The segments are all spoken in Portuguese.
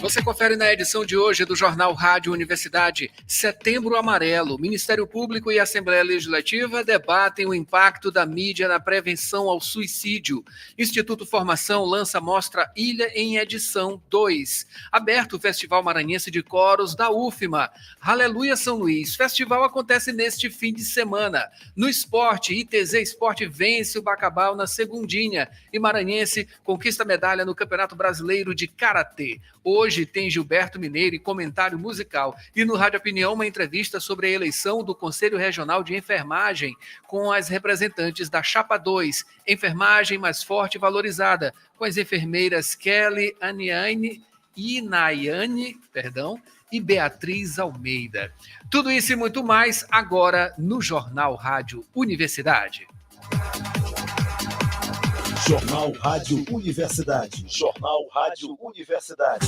Você confere na edição de hoje do Jornal Rádio Universidade, Setembro Amarelo. Ministério Público e Assembleia Legislativa debatem o impacto da mídia na prevenção ao suicídio. Instituto Formação lança mostra Ilha em edição 2. Aberto o Festival Maranhense de Coros da UFMA. Aleluia São Luís. Festival acontece neste fim de semana. No esporte, ITZ Esporte vence o Bacabal na segundinha. E Maranhense conquista medalha no Campeonato Brasileiro de Karatê. Hoje tem Gilberto Mineiro e comentário musical. E no Rádio Opinião, uma entrevista sobre a eleição do Conselho Regional de Enfermagem com as representantes da Chapa 2, Enfermagem Mais Forte e Valorizada, com as enfermeiras Kelly Inayane e Beatriz Almeida. Tudo isso e muito mais agora no Jornal Rádio Universidade. Jornal Rádio Universidade. Jornal Rádio Universidade.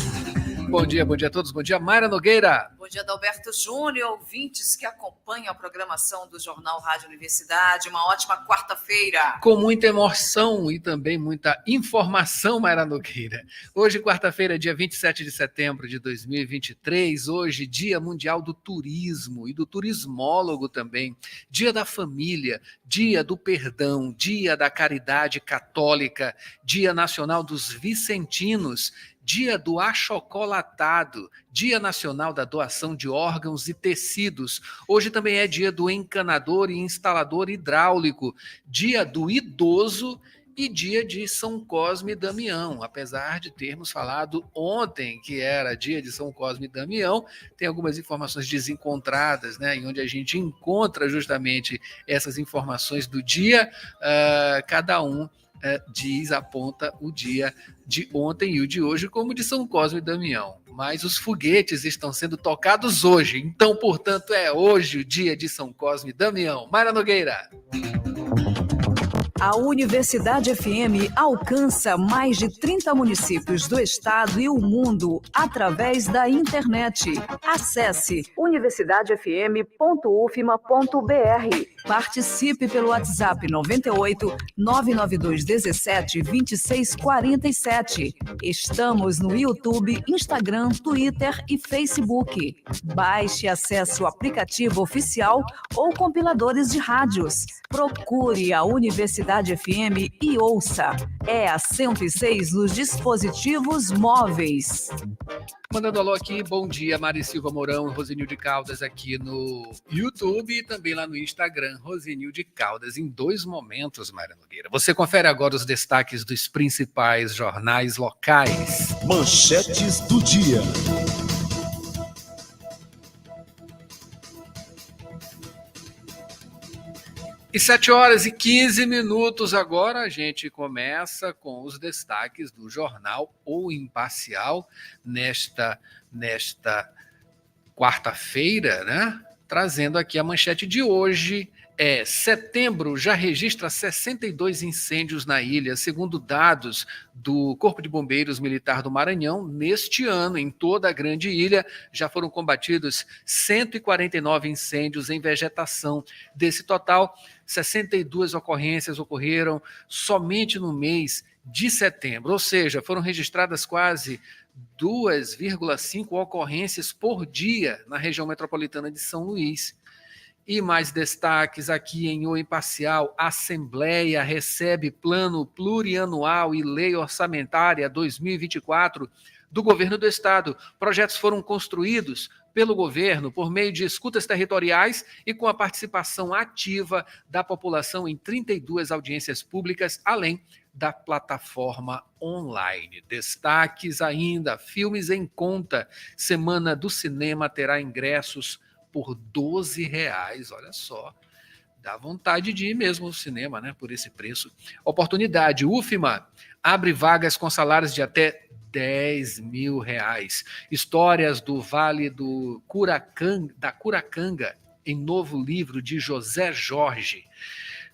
Bom dia a todos. Bom dia, Mayra Nogueira. Bom dia, Adalberto Júnior, ouvintes que acompanham a programação do Jornal Rádio Universidade. Uma ótima quarta-feira. Com muita emoção e também muita informação, Mayra Nogueira. Hoje, quarta-feira, dia 27 de setembro de 2023. Hoje, Dia Mundial do Turismo e do Turismólogo também. Dia da Família, Dia do Perdão, Dia da Caridade Católica, Dia Nacional dos Vicentinos, Dia do Achocolatado, Dia Nacional da Doação de Órgãos e Tecidos. Hoje também é dia do encanador e instalador hidráulico, Dia do Idoso e dia de São Cosme e Damião. Apesar de termos falado ontem que era dia de São Cosme e Damião, tem algumas informações desencontradas, né, em onde a gente encontra justamente essas informações do dia, cada um aponta o dia de ontem e o de hoje como de São Cosme e Damião. Mas os foguetes estão sendo tocados hoje, então, portanto, é hoje o dia de São Cosme e Damião. Mayra Nogueira. A Universidade FM alcança mais de 30 municípios do estado e o mundo através da internet. Acesse universidadefm.ufma.br. Participe pelo WhatsApp 98 992 17 26 47. Estamos no YouTube, Instagram, Twitter e Facebook. Baixe e acesse o aplicativo oficial ou compiladores de rádios. Procure a Universidade FM e ouça. É a 106 nos dispositivos móveis. Mandando alô aqui, bom dia, Mari Silva Mourão e Rosenilde Caldas aqui no YouTube e também lá no Instagram, Rosenilde Caldas, em 2 momentos, Mayra Nogueira. Você confere agora os destaques dos principais jornais locais. Manchetes do dia. E 7h15 agora a gente começa com os destaques do jornal O Imparcial nesta quarta-feira, né? Trazendo aqui a manchete de hoje. Setembro já registra 62 incêndios na ilha, segundo dados do Corpo de Bombeiros Militar do Maranhão. Neste ano, em toda a grande ilha, já foram combatidos 149 incêndios em vegetação. Desse total, 62 ocorrências ocorreram somente no mês de setembro, ou seja, foram registradas quase 2,5 ocorrências por dia na região metropolitana de São Luís. E mais destaques aqui em O Imparcial. A Assembleia recebe plano plurianual e lei orçamentária 2024 do governo do estado. Projetos foram construídos pelo governo por meio de escutas territoriais e com a participação ativa da população em 32 audiências públicas, além da plataforma online. Destaques ainda, filmes em conta. Semana do Cinema terá ingressos por R$12, olha só. Dá vontade de ir mesmo ao cinema, né, por esse preço. Oportunidade, UFMA abre vagas com salários de até R$10 mil. Histórias do Vale do Curacanga, em novo livro de José Jorge.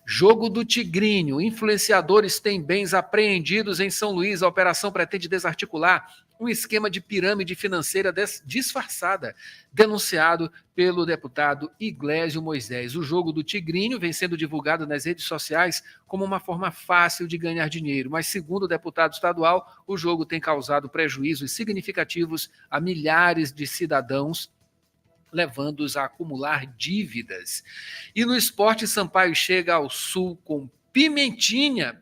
Jogo do Tigrinho, influenciadores têm bens apreendidos em São Luís. A operação pretende desarticular um esquema de pirâmide financeira disfarçada, denunciado pelo deputado Iglesio Moisés. O jogo do Tigrinho vem sendo divulgado nas redes sociais como uma forma fácil de ganhar dinheiro, mas, segundo o deputado estadual, o jogo tem causado prejuízos significativos a milhares de cidadãos, levando-os a acumular dívidas. E no esporte, Sampaio chega ao Sul com Pimentinha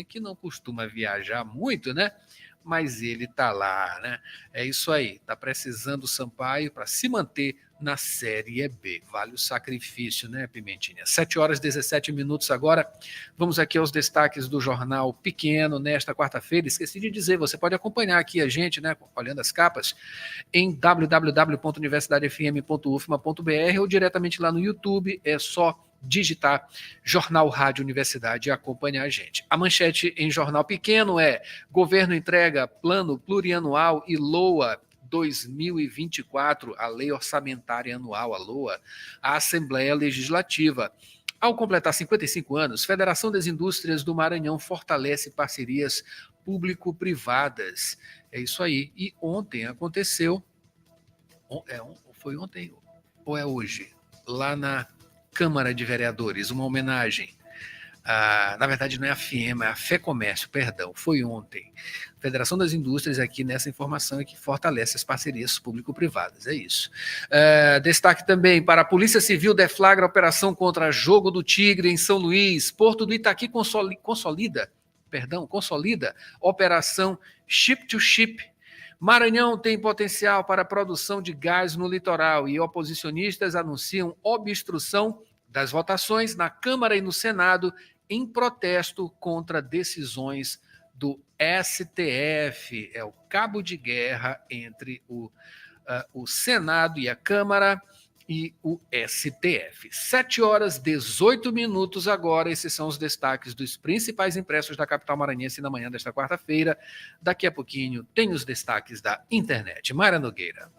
que não costuma viajar muito, né? Mas ele está lá, né? É isso aí, está precisando o Sampaio para se manter na Série B. Vale o sacrifício, né, Pimentinha? 7h17 agora. Vamos aqui aos destaques do Jornal Pequeno nesta quarta-feira. Esqueci de dizer, você pode acompanhar aqui a gente, né, olhando as capas, em www.universidadefm.ufma.br ou diretamente lá no YouTube. É só digitar Jornal Rádio Universidade e acompanhar a gente. A manchete em Jornal Pequeno é: governo entrega plano plurianual e LOA 2024, a Lei Orçamentária Anual, a LOA, à Assembleia Legislativa. Ao completar 55 anos, Federação das Indústrias do Maranhão fortalece parcerias público-privadas. É isso aí. E ontem aconteceu, foi ontem ou é hoje, lá na Câmara de Vereadores, uma homenagem. Na verdade, não é a FIEMA, é a FEComércio, perdão, foi ontem. Federação das Indústrias, aqui nessa informação, é que fortalece as parcerias público-privadas, é isso. Destaque também para a Polícia Civil deflagra a operação contra Jogo do Tigre em São Luís. Porto do Itaqui consolida operação Ship to Ship. Maranhão tem potencial para a produção de gás no litoral e oposicionistas anunciam obstrução das votações na Câmara e no Senado em protesto contra decisões do STF. É o cabo de guerra entre o Senado e a Câmara e o STF. 7h18 agora. Esses são os destaques dos principais impressos da capital maranhense na manhã desta quarta-feira. Daqui a pouquinho tem os destaques da internet. Mayra Nogueira.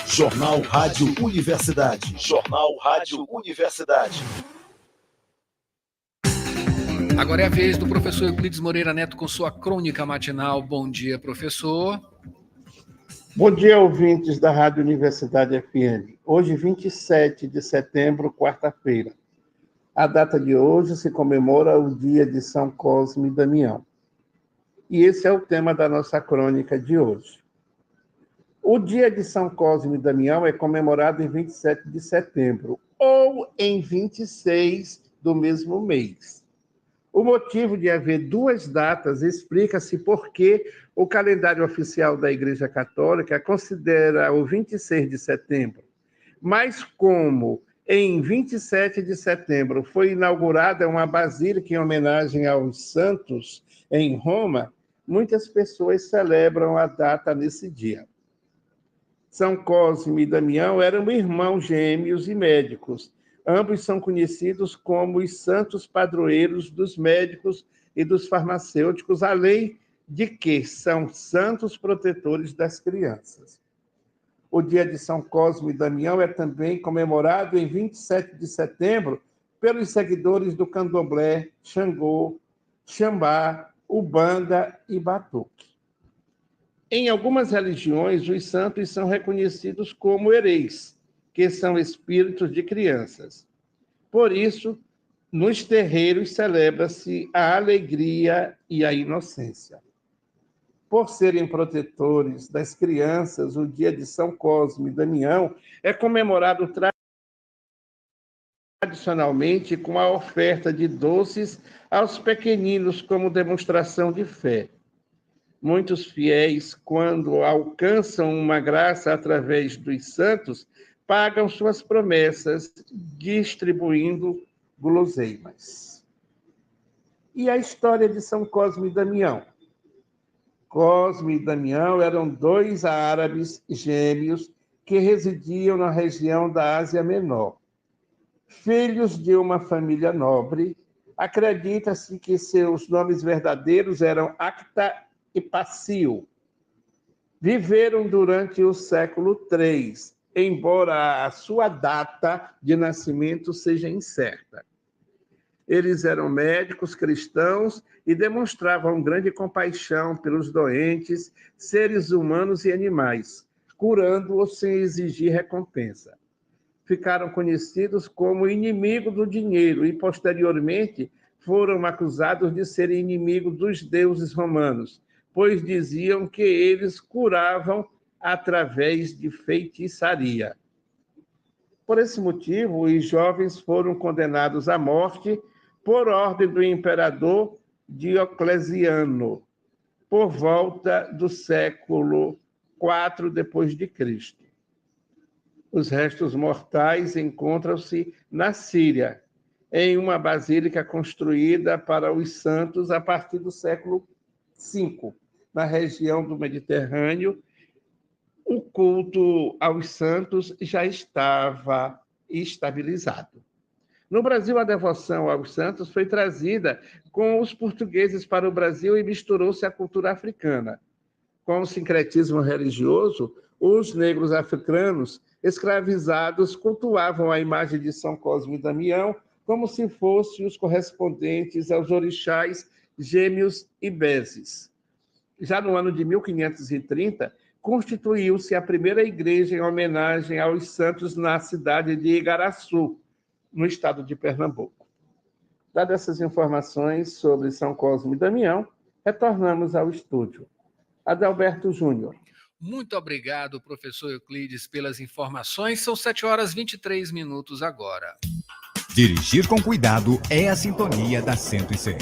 Jornal Rádio Universidade. Jornal Rádio Universidade. Agora é a vez do professor Euclides Moreira Neto com sua crônica matinal. Bom dia, professor. Bom dia, ouvintes da Rádio Universidade FM. Hoje, 27 de setembro, quarta-feira. A data de hoje se comemora o dia de São Cosme e Damião. E esse é o tema da nossa crônica de hoje. O dia de São Cosme e Damião é comemorado em 27 de setembro ou em 26 do mesmo mês. O motivo de haver duas datas explica-se porque o calendário oficial da Igreja Católica considera o 26 de setembro. Mas como em 27 de setembro foi inaugurada uma basílica em homenagem aos santos em Roma, muitas pessoas celebram a data nesse dia. São Cosme e Damião eram irmãos gêmeos e médicos. Ambos são conhecidos como os santos padroeiros dos médicos e dos farmacêuticos, além de que são santos protetores das crianças. O dia de São Cosme e Damião é também comemorado em 27 de setembro pelos seguidores do candomblé, Xangô, Xambá, Ubanda e Batuque. Em algumas religiões, os santos são reconhecidos como hereis, que são espíritos de crianças. Por isso, nos terreiros celebra-se a alegria e a inocência. Por serem protetores das crianças, o dia de São Cosme e Damião é comemorado tradicionalmente com a oferta de doces aos pequeninos como demonstração de fé. Muitos fiéis, quando alcançam uma graça através dos santos, pagam suas promessas, distribuindo guloseimas. E a história de São Cosme e Damião? Cosme e Damião eram dois árabes gêmeos que residiam na região da Ásia Menor. Filhos de uma família nobre, acredita-se que seus nomes verdadeiros eram Acta e Pacil. viveram durante o século III, embora a sua data de nascimento seja incerta. Eles eram médicos cristãos e demonstravam grande compaixão pelos doentes, seres humanos e animais, curando-os sem exigir recompensa. Ficaram conhecidos como inimigos do dinheiro e, posteriormente, foram acusados de serem inimigos dos deuses romanos, pois diziam que eles curavam através de feitiçaria. Por esse motivo, os jovens foram condenados à morte por ordem do imperador Diocleciano, por volta do século IV depois de Cristo. Os restos mortais encontram-se na Síria, em uma basílica construída para os santos a partir do século V, na região do Mediterrâneo. O culto aos santos já estava estabilizado. No Brasil, a devoção aos santos foi trazida com os portugueses para o Brasil e misturou-se à cultura africana. Com o sincretismo religioso, os negros africanos escravizados cultuavam a imagem de São Cosme e Damião como se fossem os correspondentes aos orixás Gêmeos e Bézes. Já no ano de 1530, constituiu-se a primeira igreja em homenagem aos santos na cidade de Igaraçu, no estado de Pernambuco. Dadas essas informações sobre São Cosme e Damião, retornamos ao estúdio. Adalberto Júnior. Muito obrigado, professor Euclides, pelas informações. São 7h23 agora. Dirigir com cuidado é a sintonia da 106.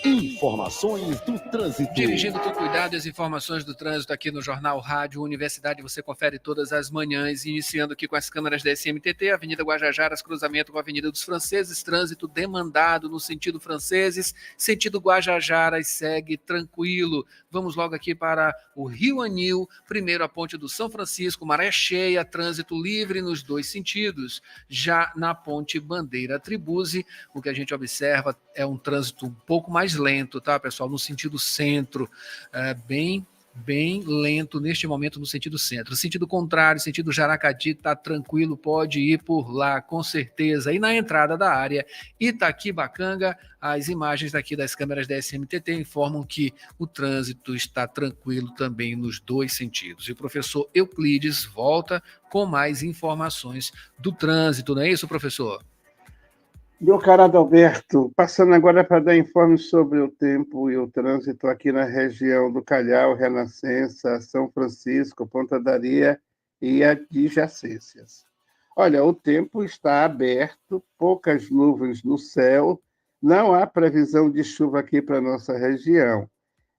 Informações do trânsito. Dirigindo com cuidado as informações do trânsito aqui no Jornal Rádio Universidade, você confere todas as manhãs, iniciando aqui com as câmeras da SMTT, Avenida Guajajaras, cruzamento com a Avenida dos Franceses, trânsito demandado no sentido Franceses, sentido Guajajaras segue tranquilo. Vamos logo aqui para o Rio Anil, primeiro a ponte do São Francisco, maré cheia, trânsito livre nos dois sentidos. Já na ponte Bandeira Tribuse, o que a gente observa é um trânsito um pouco mais lento, tá, pessoal? No sentido centro, bem lento neste momento no sentido centro. Sentido contrário, sentido Jaracati, tá tranquilo, pode ir por lá, com certeza. E na entrada da área Itaquibacanga, as imagens daqui das câmeras da SMTT informam que o trânsito está tranquilo também nos dois sentidos. E o professor Euclides volta com mais informações do trânsito, não é isso, professor? Meu caro Adalberto, passando agora para dar informes sobre o tempo e o trânsito aqui na região do Calhau, Renascença, São Francisco, Ponta da Areia e adjacências. Olha, o tempo está aberto, poucas nuvens no céu, não há previsão de chuva aqui para a nossa região.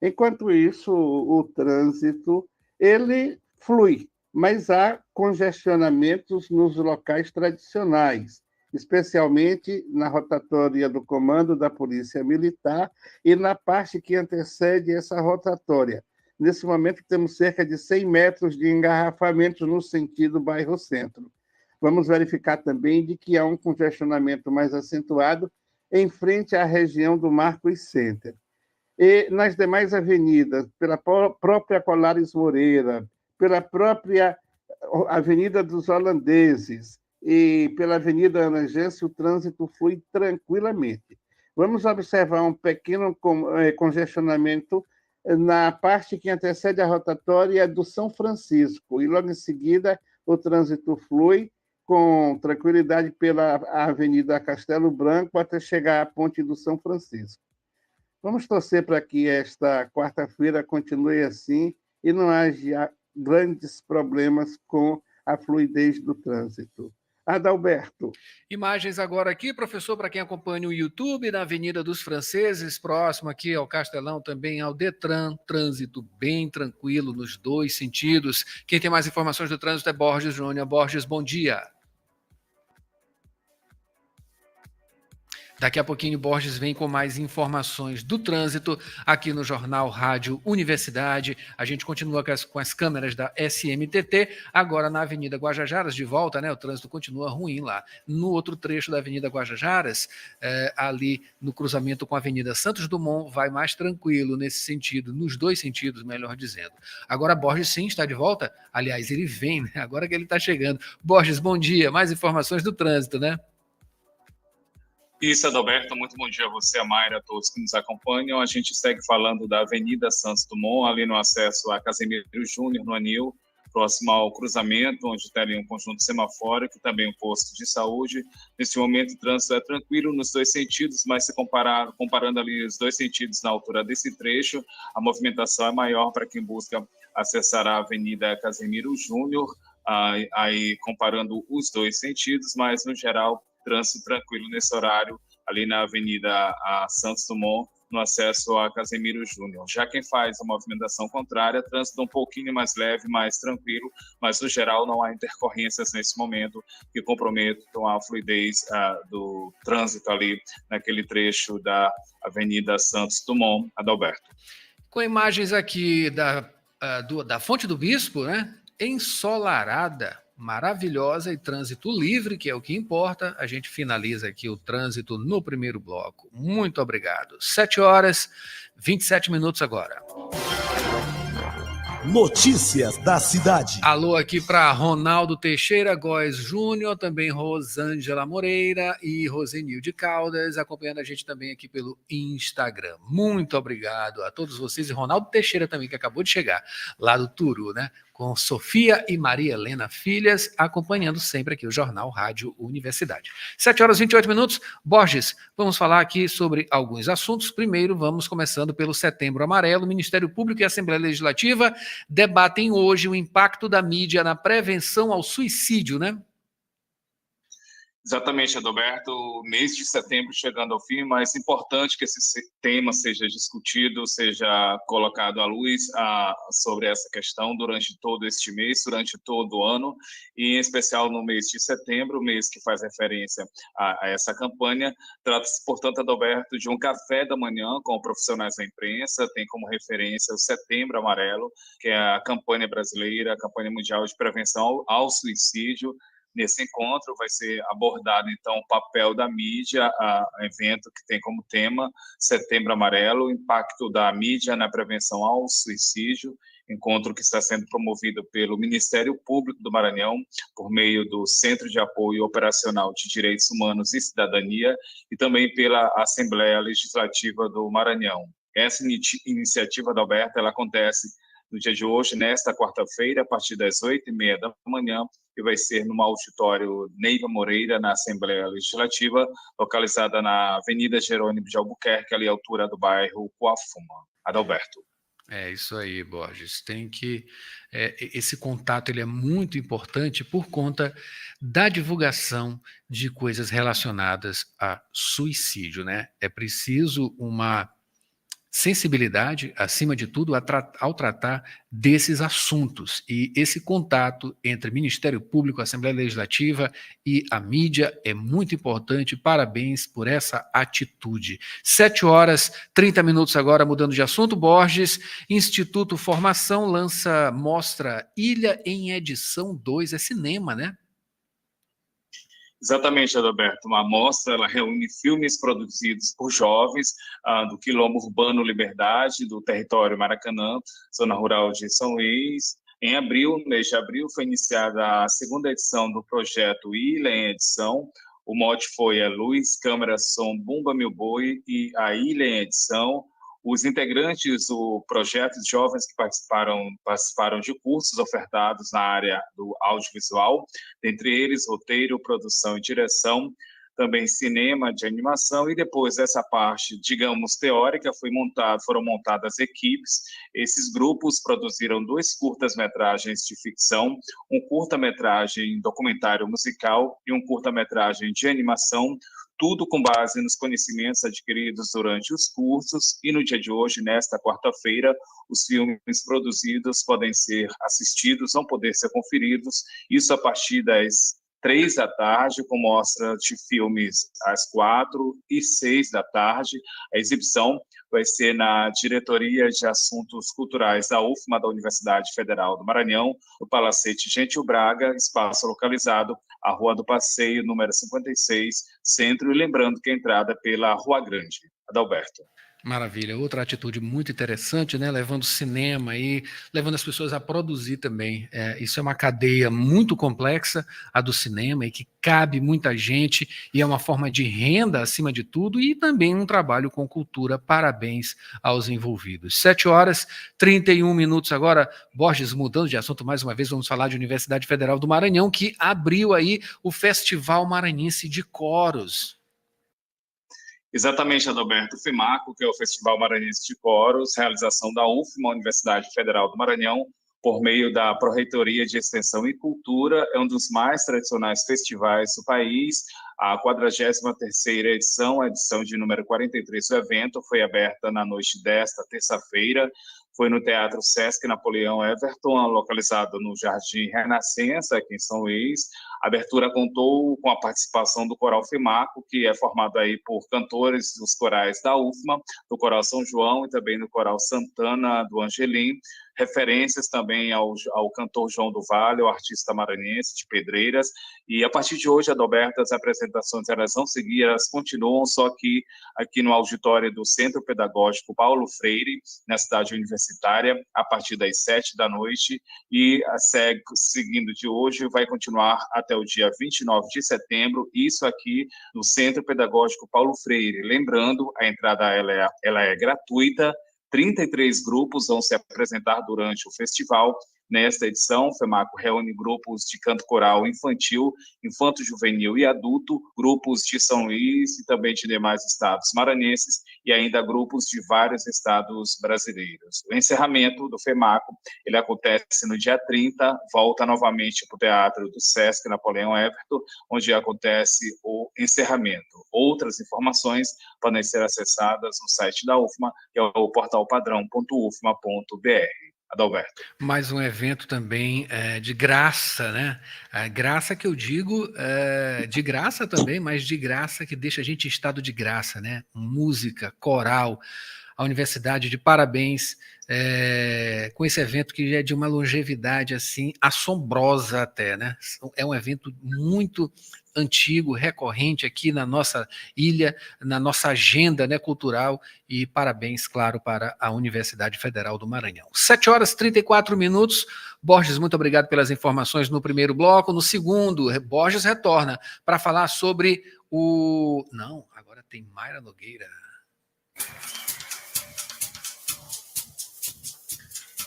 Enquanto isso, o trânsito, ele flui, mas há congestionamentos nos locais tradicionais, especialmente na rotatória do Comando da Polícia Militar e na parte que antecede essa rotatória. Nesse momento, temos cerca de 100 metros de engarrafamento no sentido bairro-centro. Vamos verificar também de que há um congestionamento mais acentuado em frente à região do Marcos Center. E nas demais avenidas, pela própria Colares Moreira, pela própria Avenida dos Holandeses, e pela Avenida Anangência, o trânsito flui tranquilamente. Vamos observar um pequeno congestionamento na parte que antecede a rotatória do São Francisco, e logo em seguida o trânsito flui com tranquilidade pela Avenida Castelo Branco até chegar à Ponte do São Francisco. Vamos torcer para que esta quarta-feira continue assim e não haja grandes problemas com a fluidez do trânsito. Adalberto. Imagens agora aqui, professor, para quem acompanha o YouTube, na Avenida dos Franceses, próximo aqui ao Castelão, também ao Detran, trânsito bem tranquilo nos dois sentidos. Quem tem mais informações do trânsito é Borges Júnior. Borges, bom dia. Daqui a pouquinho, Borges vem com mais informações do trânsito aqui no Jornal Rádio Universidade. A gente continua com as câmeras da SMTT, agora na Avenida Guajajaras, de volta, né? O trânsito continua ruim lá. No outro trecho da Avenida Guajajaras, ali no cruzamento com a Avenida Santos Dumont, vai mais tranquilo nesse sentido, nos dois sentidos, melhor dizendo. Agora, Borges sim está de volta. Aliás, ele vem, né? Agora que ele está chegando. Borges, bom dia. Mais informações do trânsito, né? Isso, Adalberto, muito bom dia a você, a Mayra, a todos que nos acompanham. A gente segue falando da Avenida Santos Dumont, ali no acesso a Casemiro Júnior, no Anil, próximo ao cruzamento, onde tem ali um conjunto semafórico, também um posto de saúde. Nesse momento, o trânsito é tranquilo nos dois sentidos, mas se comparando ali os dois sentidos na altura desse trecho, a movimentação é maior para quem busca acessar a Avenida Casemiro Júnior, aí comparando os dois sentidos, mas no geral, trânsito tranquilo nesse horário, ali na Avenida Santos Dumont, no acesso a Casemiro Júnior. Já quem faz a movimentação contrária, trânsito um pouquinho mais leve, mais tranquilo, mas no geral não há intercorrências nesse momento que comprometam a fluidez do trânsito ali naquele trecho da Avenida Santos Dumont, Adalberto. Com imagens aqui da Fonte do Bispo, né? Ensolarada, maravilhosa e trânsito livre, que é o que importa. A gente finaliza aqui o trânsito no primeiro bloco. Muito obrigado. 7h27 agora. Notícias da cidade. Alô aqui para Ronaldo Teixeira Góes Júnior, também Rosângela Moreira e Rosenilde Caldas, acompanhando a gente também aqui pelo Instagram. Muito obrigado a todos vocês e Ronaldo Teixeira também, que acabou de chegar lá do Turu, né? Com Sofia e Maria Helena Filhas, acompanhando sempre aqui o Jornal Rádio Universidade. 7h28. Borges, vamos falar aqui sobre alguns assuntos. Primeiro, vamos começando pelo Setembro Amarelo. O Ministério Público e a Assembleia Legislativa debatem hoje o impacto da mídia na prevenção ao suicídio, né? Exatamente, Adalberto. O mês de setembro chegando ao fim, mas é importante que esse tema seja discutido, seja colocado à luz sobre essa questão durante todo este mês, durante todo o ano, e em especial no mês de setembro, o mês que faz referência a essa campanha. Trata-se, portanto, Adalberto, de um café da manhã com profissionais da imprensa, tem como referência o Setembro Amarelo, que é a campanha brasileira, a campanha mundial de prevenção ao suicídio. Nesse encontro vai ser abordado, então, o papel da mídia, evento que tem como tema Setembro Amarelo, o impacto da mídia na prevenção ao suicídio, encontro que está sendo promovido pelo Ministério Público do Maranhão, por meio do Centro de Apoio Operacional de Direitos Humanos e Cidadania, e também pela Assembleia Legislativa do Maranhão. Essa iniciativa, Adalberto, ela acontece no dia de hoje, nesta quarta-feira, a partir das 8h30 da manhã, que vai ser no auditório Neiva Moreira, na Assembleia Legislativa, localizada na Avenida Jerônimo de Albuquerque, ali à altura do bairro Coafuma. Adalberto. É isso aí, Borges. Tem que esse contato ele é muito importante por conta da divulgação de coisas relacionadas a suicídio, né? É preciso uma sensibilidade, acima de tudo, ao tratar desses assuntos. E esse contato entre Ministério Público, Assembleia Legislativa e a mídia é muito importante. Parabéns por essa atitude. 7h30 agora, mudando de assunto. Borges, Instituto Formação lança mostra Ilha em Edição 2. É cinema, né? Exatamente, Adalberto. Uma mostra, ela reúne filmes produzidos por jovens do Quilombo Urbano Liberdade, do território Maracanã, zona rural de São Luís. Em abril, no mês de abril, foi iniciada a segunda edição do projeto Ilha em Edição. O mote foi a Luz, Câmera, Som, Bumba Meu Boi e a Ilha em Edição. Os integrantes do projeto, jovens que participaram de cursos ofertados na área do audiovisual, dentre eles roteiro, produção e direção, também cinema de animação, e depois dessa parte, digamos, teórica, foram montadas equipes. Esses grupos produziram 2 curtas-metragens de ficção, um curta-metragem documentário musical e um curta-metragem de animação, tudo com base nos conhecimentos adquiridos durante os cursos, e no dia de hoje, nesta quarta-feira, os filmes produzidos podem ser assistidos, vão poder ser conferidos, isso a partir das 3 da tarde, com mostra de filmes às 4 e 6 da tarde. A exibição vai ser na Diretoria de Assuntos Culturais da UFMA, da Universidade Federal do Maranhão, no Palacete Gentil Braga, espaço localizado à Rua do Passeio, número 56, Centro, e lembrando que a entrada é pela Rua Grande. Adalberto. Maravilha, outra atitude muito interessante, né? Levando cinema e levando as pessoas a produzir também. Isso é uma cadeia muito complexa, a do cinema, e que cabe muita gente, e é uma forma de renda acima de tudo, e também um trabalho com cultura. Parabéns aos envolvidos. 7h31 agora. Borges, mudando de assunto mais uma vez, vamos falar de Universidade Federal do Maranhão, que abriu aí o Festival Maranhense de Coros. Exatamente, Adalberto. O FEMACO, que é o Festival Maranhense de Coros, realização da UFMA, Universidade Federal do Maranhão, por meio da Pró-Reitoria de Extensão e Cultura, é um dos mais tradicionais festivais do país. A 43ª edição, a edição de número 43 do evento, foi aberta na noite desta terça-feira. Foi no Teatro Sesc Napoleão Everton, localizado no Jardim Renascença, aqui em São Luís. A abertura contou com a participação do Coral FEMACO, que é formado aí por cantores dos corais da UFMA, do Coral São João e também do Coral Santana do Angelim. Referências também ao cantor João do Vale, o artista maranhense de Pedreiras. E a partir de hoje, Adalberto, as apresentações elas vão seguir, elas continuam, só que aqui no auditório do Centro Pedagógico Paulo Freire, na cidade universitária, a partir das 7 da noite, e seguindo de hoje, vai continuar até o dia 29 de setembro, isso aqui no Centro Pedagógico Paulo Freire. Lembrando, a entrada ela é gratuita. 33 grupos vão se apresentar durante o festival. Nesta edição, o FEMACO reúne grupos de canto coral infantil, infanto-juvenil e adulto, grupos de São Luís e também de demais estados maranhenses e ainda grupos de vários estados brasileiros. O encerramento do FEMACO, ele acontece no dia 30, volta novamente para o Teatro do Sesc Napoleão Everton, onde acontece o encerramento. Outras informações podem ser acessadas no site da UFMA, que é o portalpadrão.ufma.br. Adalberto. Mais um evento também de graça, né? Graça que eu digo, de graça também, mas de graça que deixa a gente em estado de graça, né? Música, coral, a universidade de parabéns com esse evento que é de uma longevidade assim assombrosa até, né? É um evento muito antigo, recorrente aqui na nossa ilha, na nossa agenda, né, cultural, e parabéns, claro, para a Universidade Federal do Maranhão. 7h34. Borges, muito obrigado pelas informações no primeiro bloco. No segundo, Borges retorna para falar sobre o... Não, agora tem Mayra Nogueira.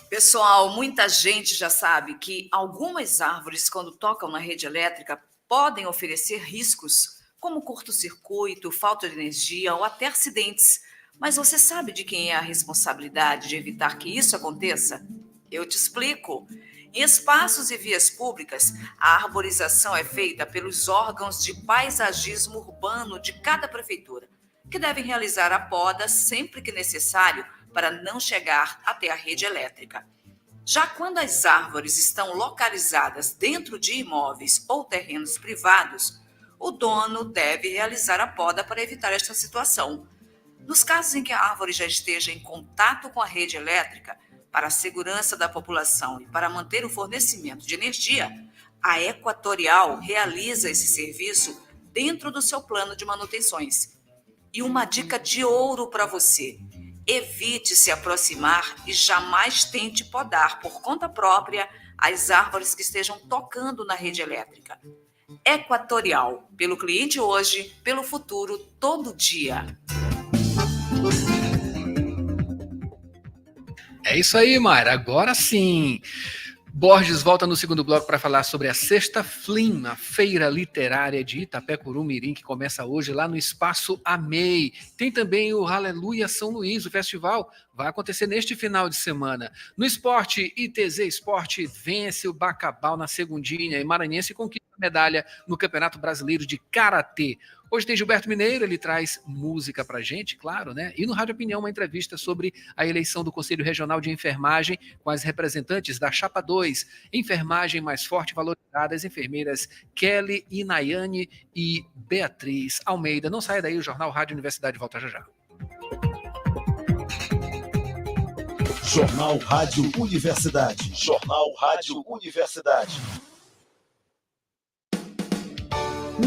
Pessoal, muita gente já sabe que algumas árvores, quando tocam na rede elétrica, podem oferecer riscos, como curto-circuito, falta de energia ou até acidentes. Mas você sabe de quem é a responsabilidade de evitar que isso aconteça? Eu te explico. Em espaços e vias públicas, a arborização é feita pelos órgãos de paisagismo urbano de cada prefeitura, que devem realizar a poda sempre que necessário para não chegar até a rede elétrica. Já quando as árvores estão localizadas dentro de imóveis ou terrenos privados, o dono deve realizar a poda para evitar esta situação. Nos casos em que a árvore já esteja em contato com a rede elétrica, para a segurança da população e para manter o fornecimento de energia, a Equatorial realiza esse serviço dentro do seu plano de manutenções. E uma dica de ouro para você: evite se aproximar e jamais tente podar por conta própria as árvores que estejam tocando na rede elétrica. Equatorial, pelo cliente hoje, pelo futuro todo dia. É isso aí, Mayra. Agora sim. Borges volta no segundo bloco para falar sobre a Sexta Flim, a Feira Literária de Itapecuru-Mirim, que começa hoje lá no Espaço Amei. Tem também o Aleluia São Luís, o festival vai acontecer neste final de semana. No esporte, ITZ Esporte vence o Bacabal na segundinha e Maranhense conquista a medalha no Campeonato Brasileiro de Karatê. Hoje tem Gilberto Mineiro, ele traz música pra gente, claro, né? E no Rádio Opinião, uma entrevista sobre a eleição do Conselho Regional de Enfermagem com as representantes da Chapa 2, Enfermagem Mais Forte e Valorizada, as enfermeiras Kelly, Inayane e Beatriz Almeida. Não saia daí, o Jornal Rádio Universidade volta já já. Jornal Rádio Universidade. Jornal Rádio Universidade.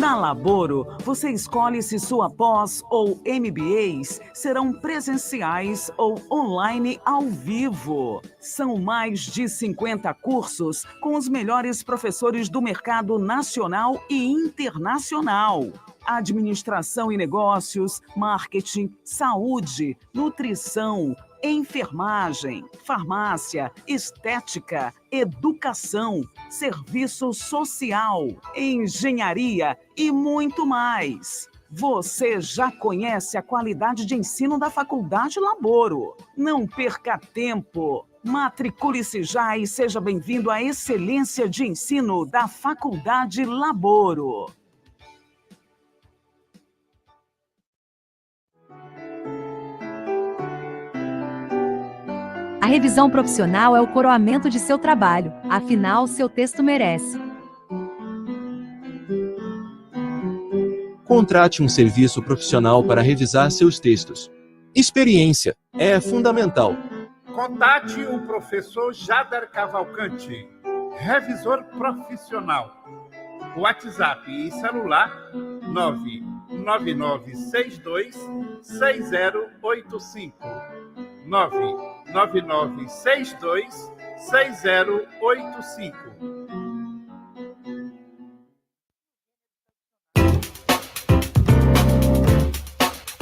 Na Laboro, você escolhe se sua pós ou MBAs serão presenciais ou online ao vivo. São mais de 50 cursos com os melhores professores do mercado nacional e internacional. Administração e negócios, marketing, saúde, nutrição, enfermagem, farmácia, estética, educação, serviço social, engenharia e muito mais. Você já conhece a qualidade de ensino da Faculdade Laboro. Não perca tempo. Matricule-se já e seja bem-vindo à excelência de ensino da Faculdade Laboro. A revisão profissional é o coroamento de seu trabalho, afinal, seu texto merece. Contrate um serviço profissional para revisar seus textos. Experiência é fundamental. Contate o professor Jader Cavalcante, revisor profissional. WhatsApp e celular 999626085. 999626085.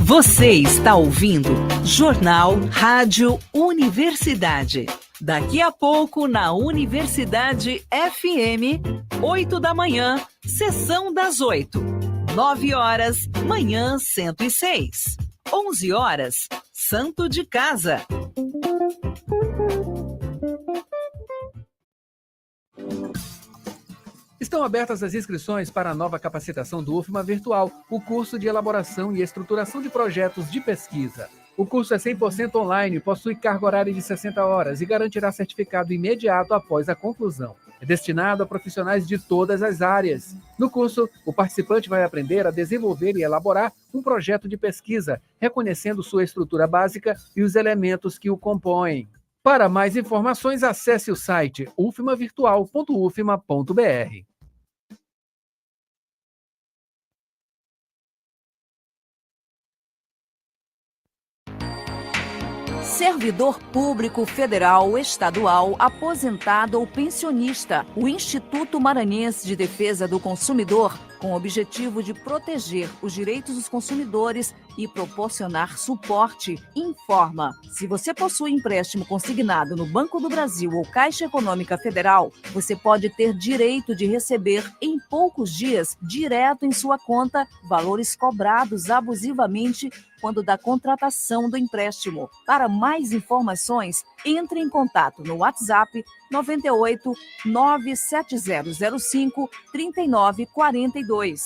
Você está ouvindo Jornal Rádio Universidade. Daqui a pouco na Universidade FM, 8 da manhã, sessão das 8. 9 horas, manhã 106. 11 horas, Santo de Casa. Estão abertas as inscrições para a nova capacitação do UFMA Virtual, o curso de elaboração e estruturação de projetos de pesquisa. O curso é 100% online, possui carga horária de 60 horas e garantirá certificado imediato após a conclusão. É destinado a profissionais de todas as áreas. No curso, o participante vai aprender a desenvolver e elaborar um projeto de pesquisa, reconhecendo sua estrutura básica e os elementos que o compõem. Para mais informações, acesse o site ufmavirtual.ufma.br. Servidor público federal, estadual, aposentado ou pensionista. O Instituto Maranhense de Defesa do Consumidor, com o objetivo de proteger os direitos dos consumidores e proporcionar suporte, informa: se você possui empréstimo consignado no Banco do Brasil ou Caixa Econômica Federal, você pode ter direito de receber em poucos dias, direto em sua conta, valores cobrados abusivamente quando da contratação do empréstimo. Para mais informações, entre em contato no WhatsApp 98 97005 3942.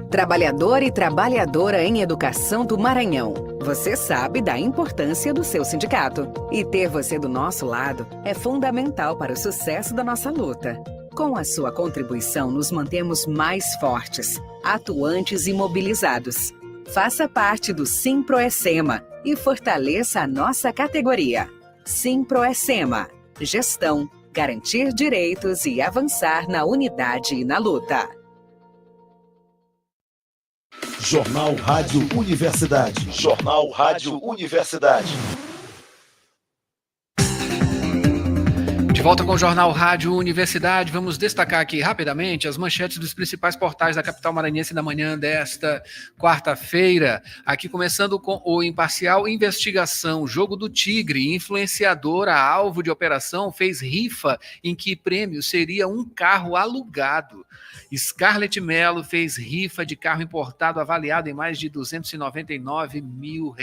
Trabalhador e trabalhadora em educação do Maranhão. Você sabe da importância do seu sindicato. E ter você do nosso lado é fundamental para o sucesso da nossa luta. Com a sua contribuição, nos mantemos mais fortes, atuantes e mobilizados. Faça parte do Simproecema e fortaleça a nossa categoria. Simproecema. Gestão, garantir direitos e avançar na unidade e na luta. Jornal Rádio Universidade. Jornal Rádio Universidade. De volta com o Jornal Rádio Universidade, vamos destacar aqui rapidamente as manchetes dos principais portais da capital maranhense na manhã desta quarta-feira. Aqui começando com o Imparcial: investigação, jogo do Tigre, influenciadora alvo de operação fez rifa em que prêmio seria um carro alugado. Scarlett Mello fez rifa de carro importado avaliado em mais de R$299 mil.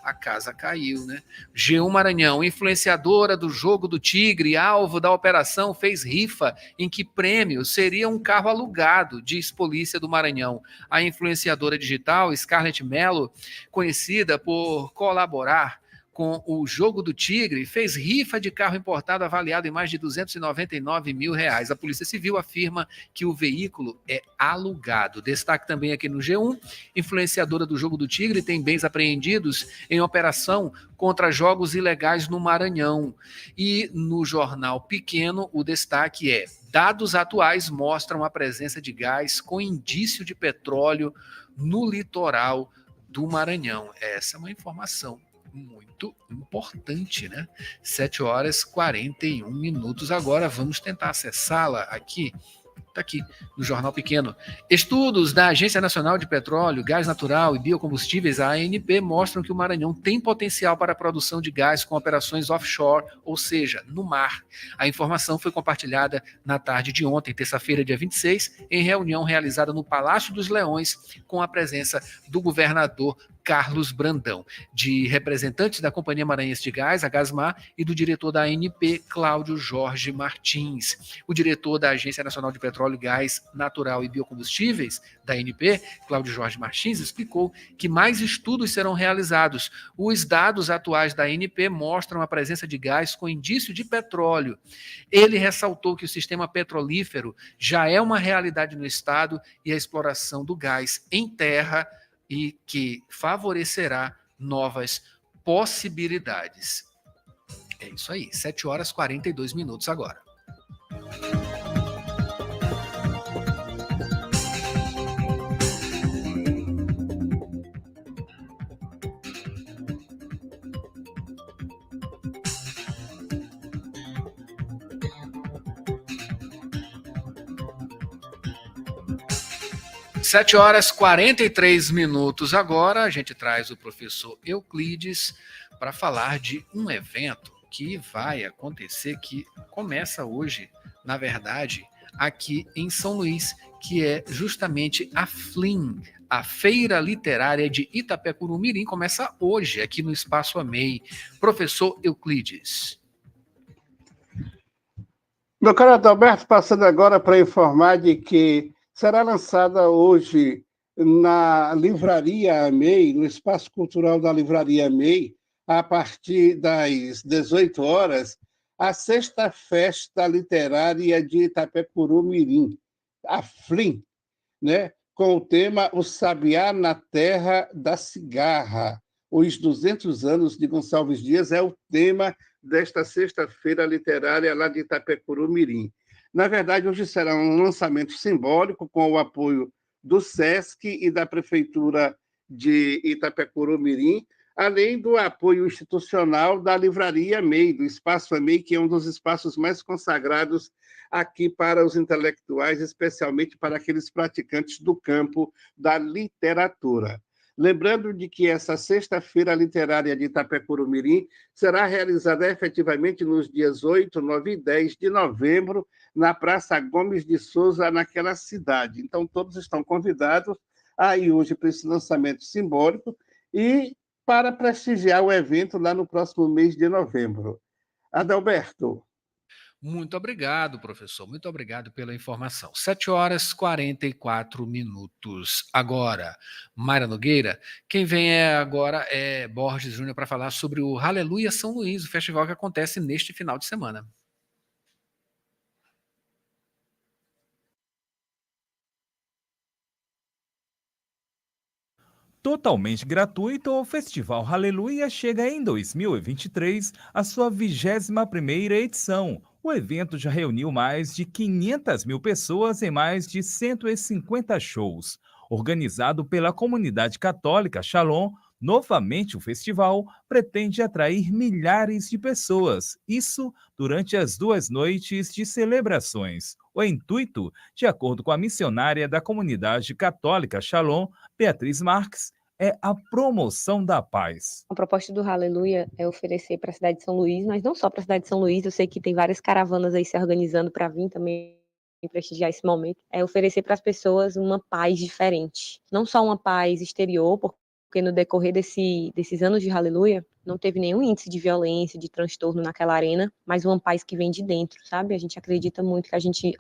a casa caiu, né? G1 Maranhão, influenciadora do Jogo do Tigre, alvo da operação, fez rifa em que prêmio seria um carro alugado, diz Polícia do Maranhão. A influenciadora digital, Scarlett Mello, conhecida por colaborar com o Jogo do Tigre, fez rifa de carro importado avaliado em mais de R$299 mil. A Polícia Civil afirma que o veículo é alugado. Destaque também aqui no G1, influenciadora do Jogo do Tigre tem bens apreendidos em operação contra jogos ilegais no Maranhão. E no Jornal Pequeno, o destaque é: dados atuais mostram a presença de gás com indício de petróleo no litoral do Maranhão. Essa é uma informação muito importante, né? 7h41. Agora vamos tentar acessá-la aqui. Está aqui no Jornal Pequeno. Estudos da Agência Nacional de Petróleo, Gás Natural e Biocombustíveis, a ANP, mostram que o Maranhão tem potencial para a produção de gás com operações offshore, ou seja, no mar. A informação foi compartilhada na tarde de ontem, terça-feira, dia 26, em reunião realizada no Palácio dos Leões, com a presença do governador Carlos Brandão, de representantes da Companhia Maranhense de Gás, a Gasmar, e do diretor da ANP, Cláudio Jorge Martins. O diretor da Agência Nacional de Petróleo, Gás Natural e Biocombustíveis, da ANP, Cláudio Jorge Martins, explicou que mais estudos serão realizados. Os dados atuais da ANP mostram a presença de gás com indício de petróleo. Ele ressaltou que o sistema petrolífero já é uma realidade no estado e a exploração do gás em terra e que favorecerá novas possibilidades. É isso aí, 7h42 agora. Sete horas 43 agora, a gente traz o professor Euclides para falar de um evento que vai acontecer, que começa hoje, na verdade, aqui em São Luís, que é justamente a FLIM, a Feira Literária de Itapecuru-Mirim, começa hoje, aqui no Espaço AMEI. Professor Euclides. Meu caro Adalberto, passando agora para informar de que será lançada hoje na Livraria AMEI, no Espaço Cultural da Livraria AMEI, a partir das 18 horas, a Sexta Festa Literária de Itapecuru-Mirim, a FLIM, né? Com o tema O Sabiá na Terra da Cigarra. Os 200 anos de Gonçalves Dias é o tema desta Sexta-feira Literária lá de Itapecuru-Mirim. Na verdade, hoje será um lançamento simbólico com o apoio do SESC e da Prefeitura de Itapecuru-Mirim, além do apoio institucional da Livraria AMEI, do Espaço AMEI, que é um dos espaços mais consagrados aqui para os intelectuais, especialmente para aqueles praticantes do campo da literatura. Lembrando de que essa Sexta-feira Literária de Itapecuru-Mirim será realizada efetivamente nos dias 8, 9 e 10 de novembro, na Praça Gomes de Souza, naquela cidade. Então, todos estão convidados a ir hoje para esse lançamento simbólico e para prestigiar o evento lá no próximo mês de novembro. Adalberto. Muito obrigado, professor. Muito obrigado pela informação. 7h44. Agora, Mayra Nogueira, quem vem agora é Borges Júnior para falar sobre o Aleluia São Luís, o festival que acontece neste final de semana. Totalmente gratuito, o Festival Aleluia chega em 2023 à sua 21ª edição. O evento já reuniu mais de 500 mil pessoas em mais de 150 shows. Organizado pela comunidade católica Shalom, novamente o festival pretende atrair milhares de pessoas, isso durante as 2 noites de celebrações. O intuito, de acordo com a missionária da comunidade católica Shalom, Beatriz Marques, é a promoção da paz. A proposta do Aleluia é oferecer para a cidade de São Luís, mas não só para a cidade de São Luís, eu sei que tem várias caravanas aí se organizando para vir também prestigiar esse momento, é oferecer para as pessoas uma paz diferente. Não só uma paz exterior, porque porque no decorrer desses anos de Hallelujah, não teve nenhum índice de violência, de transtorno naquela arena, mas uma paz que vem de dentro, sabe? A gente acredita muito que a gente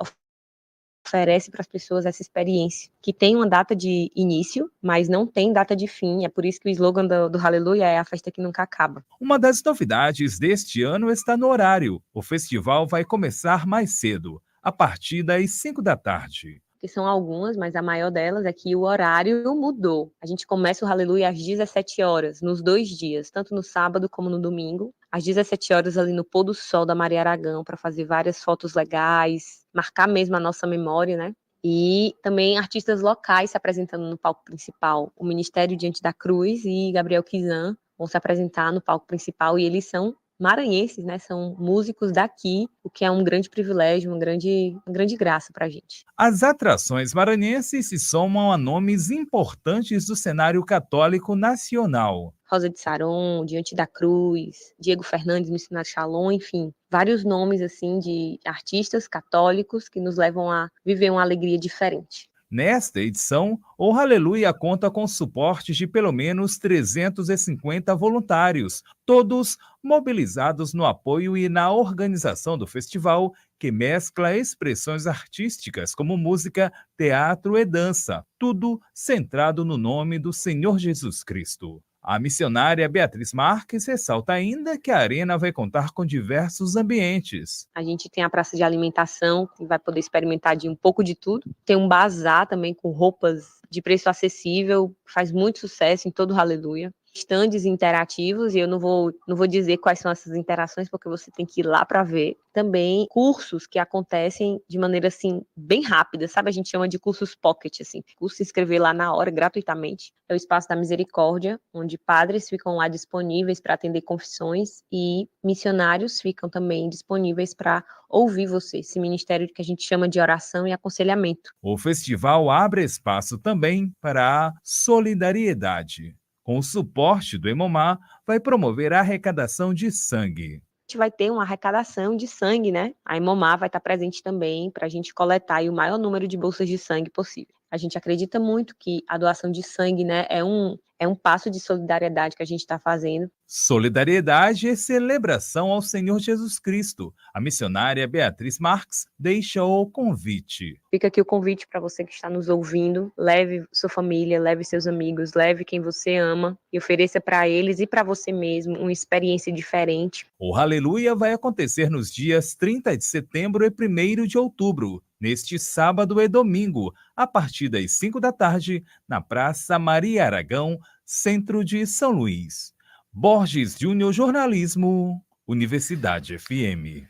oferece para as pessoas essa experiência, que tem uma data de início, mas não tem data de fim. É por isso que o slogan do Hallelujah é a festa que nunca acaba. Uma das novidades deste ano está no horário. O festival vai começar mais cedo, a partir das 5 da tarde. Que são algumas, mas a maior delas é que o horário mudou. A gente começa o Hallelujah às 17 horas, nos 2 dias, tanto no sábado como no domingo, às 17 horas ali no pôr do sol da Maria Aragão, para fazer várias fotos legais, marcar mesmo a nossa memória, né? E também artistas locais se apresentando no palco principal. O Ministério Diante da Cruz e Gabriel Kizan vão se apresentar no palco principal, e eles são maranhenses, né? São músicos daqui, o que é um grande privilégio, uma grande graça para a gente. As atrações maranhenses se somam a nomes importantes do cenário católico nacional. Rosa de Saron, Diante da Cruz, Diego Fernandes, Missionário Shalom, enfim, vários nomes assim de artistas católicos que nos levam a viver uma alegria diferente. Nesta edição, o Hallelujah conta com suporte de pelo menos 350 voluntários, todos mobilizados no apoio e na organização do festival, que mescla expressões artísticas como música, teatro e dança, tudo centrado no nome do Senhor Jesus Cristo. A missionária Beatriz Marques ressalta ainda que a arena vai contar com diversos ambientes. A gente tem a praça de alimentação, que vai poder experimentar de um pouco de tudo. Tem um bazar também com roupas de preço acessível, faz muito sucesso em todo o Hallelujah. Estandes interativos, e eu não vou dizer quais são essas interações, porque você tem que ir lá para ver. Também cursos que acontecem de maneira, assim, bem rápida, sabe? A gente chama de cursos pocket, assim. Curso se inscrever lá na hora, gratuitamente. É o Espaço da Misericórdia, onde padres ficam lá disponíveis para atender confissões e missionários ficam também disponíveis para ouvir você. Esse ministério que a gente chama de oração e aconselhamento. O festival abre espaço também para a solidariedade. Com o suporte do Hemomar, vai promover a arrecadação de sangue. A gente vai ter uma arrecadação de sangue, né? A Hemomar vai estar presente também para a gente coletar aí o maior número de bolsas de sangue possível. A gente acredita muito que a doação de sangue, né, é um passo de solidariedade que a gente está fazendo. Solidariedade e celebração ao Senhor Jesus Cristo. A missionária Beatriz Marques deixou o convite. Fica aqui o convite para você que está nos ouvindo. Leve sua família, leve seus amigos, leve quem você ama e ofereça para eles e para você mesmo uma experiência diferente. O Hallelujah vai acontecer nos dias 30 de setembro e 1º de outubro, neste sábado e domingo, a partir das 5 da tarde, na Praça Maria Aragão, centro de São Luís. Borges Júnior, Jornalismo, Universidade FM.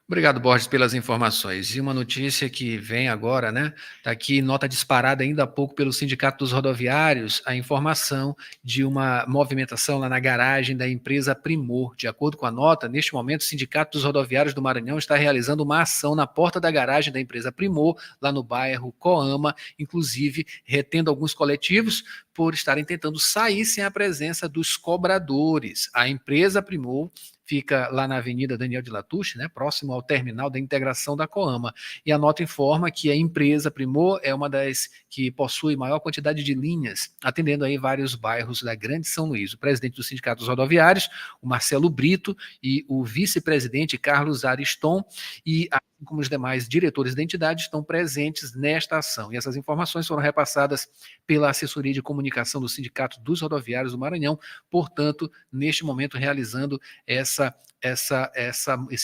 Obrigado, Borges, pelas informações. E uma notícia que vem agora, né? Está aqui, nota disparada ainda há pouco pelo Sindicato dos Rodoviários, a informação de uma movimentação lá na garagem da empresa Primor. De acordo com a nota, neste momento, o Sindicato dos Rodoviários do Maranhão está realizando uma ação na porta da garagem da empresa Primor, lá no bairro Coama, inclusive retendo alguns coletivos por estarem tentando sair sem a presença dos cobradores. A empresa Primor fica lá na Avenida Daniel de Latouche, né, próximo ao terminal da integração da Coama. E a nota informa que a empresa Primor é uma das que possui maior quantidade de linhas, atendendo aí vários bairros da Grande São Luís. O presidente do Sindicato dos Rodoviários, o Marcelo Brito, e o vice-presidente Carlos Ariston, e assim como os demais diretores da entidade, estão presentes nesta ação. E essas informações foram repassadas pela assessoria de comunicação do Sindicato dos Rodoviários do Maranhão, portanto, neste momento realizando esse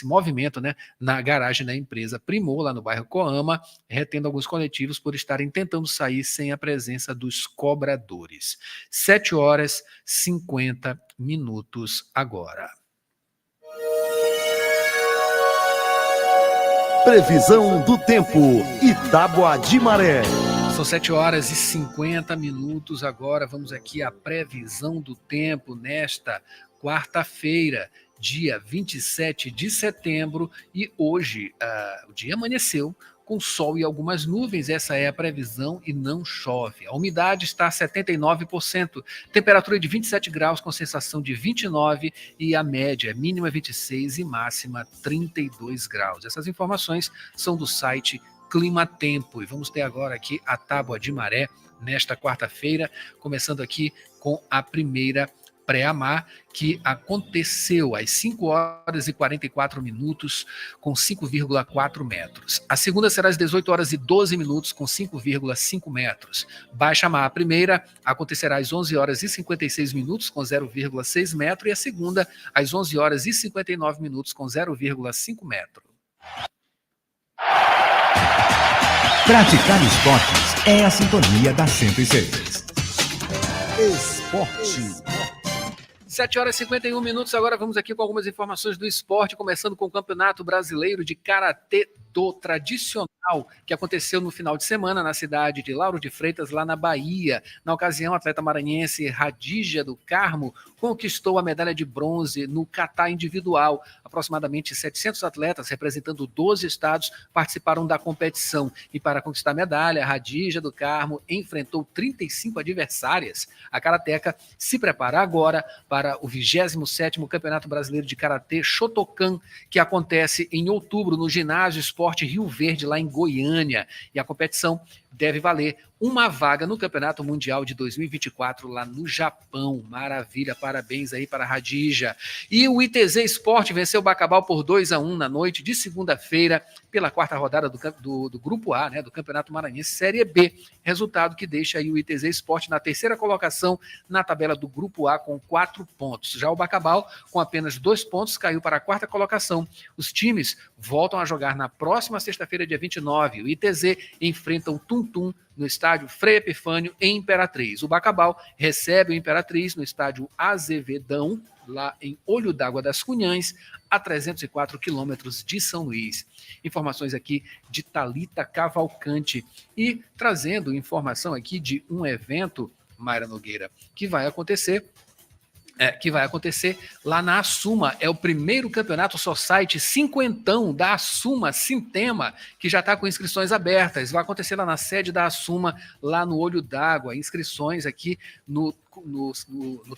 movimento, né, na garagem da empresa Primor, lá no bairro Coama, retendo alguns coletivos por estarem tentando sair sem a presença dos cobradores. 7h50 agora. Previsão do tempo, Itágua de Maré. São 7h50 agora. Vamos aqui à previsão do tempo nesta quarta-feira, dia 27 de setembro. E hoje o dia amanheceu com sol e algumas nuvens. Essa é a previsão e não chove. A umidade está a 79%. Temperatura de 27 graus com sensação de 29 e a média mínima 26 e máxima 32 graus. Essas informações são do site clima-tempo. E vamos ter agora aqui a tábua de maré nesta quarta-feira, começando aqui com a primeira pré-amar, que aconteceu às 5 horas e 44 minutos, com 5,4 metros. A segunda será às 18 horas e 12 minutos, com 5,5 metros. Baixa-mar, a primeira, acontecerá às 11 horas e 56 minutos, com 0,6 metro, e a segunda, às 11 horas e 59 minutos, com 0,5 metro. Praticar esportes é a sintonia da 106. Esporte. 7 horas e 51 minutos, agora vamos aqui com algumas informações do esporte, começando com o Campeonato Brasileiro de Karatê do Tradicional, que aconteceu no final de semana na cidade de Lauro de Freitas, lá na Bahia. Na ocasião, a atleta maranhense Radija do Carmo conquistou a medalha de bronze no kata individual. Aproximadamente 700 atletas, representando 12 estados, participaram da competição. E para conquistar a medalha, Radija do Carmo enfrentou 35 adversárias. A karateca se prepara agora para o 27º Campeonato Brasileiro de Karatê Shotokan, que acontece em outubro no Ginásio Esporte Rio Verde, lá em Goiânia. E a competição deve valer uma vaga no Campeonato Mundial de 2024 lá no Japão. Maravilha, parabéns aí para a Radija. E o ITZ Esporte venceu o Bacabal por 2-1 na noite de segunda-feira pela quarta rodada do Grupo A, né, do Campeonato Maranhense Série B. Resultado que deixa aí o ITZ Esporte na terceira colocação na tabela do Grupo A com 4 pontos. Já o Bacabal, com apenas 2 pontos, caiu para a quarta colocação. Os times voltam a jogar na próxima sexta-feira, dia 29. O ITZ enfrenta o Tum-Tum no estádio Frei Epifânio, em Imperatriz. O Bacabal recebe o Imperatriz no estádio Azevedão, lá em Olho d'Água das Cunhães, a 304 quilômetros de São Luís. Informações aqui de Thalita Cavalcante. E trazendo informação aqui de um evento, Mayra Nogueira, que vai acontecer lá na Assuma. É o primeiro campeonato Society cinquentão da Assuma Sintema, que já está com inscrições abertas. Vai acontecer lá na sede da Assuma, lá no Olho d'Água. Inscrições aqui no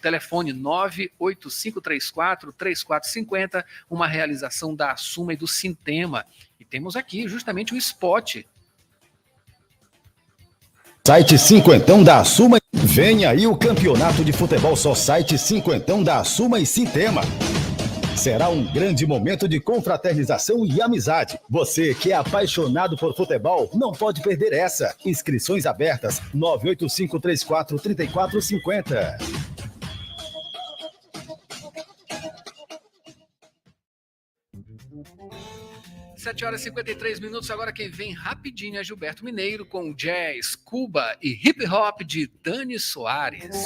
telefone 98534-3450, uma realização da Assuma e do Sintema. E temos aqui justamente o spot. Site cinquentão da Assuma. Vem aí o campeonato de futebol Society cinquentão da Assuma e Sintema. Será um grande momento de confraternização e amizade. Você que é apaixonado por futebol, não pode perder essa. Inscrições abertas, 98534-3450. 7 horas e 53 minutos, agora quem vem rapidinho é Gilberto Mineiro com jazz, Cuba e hip hop de Dani Soares.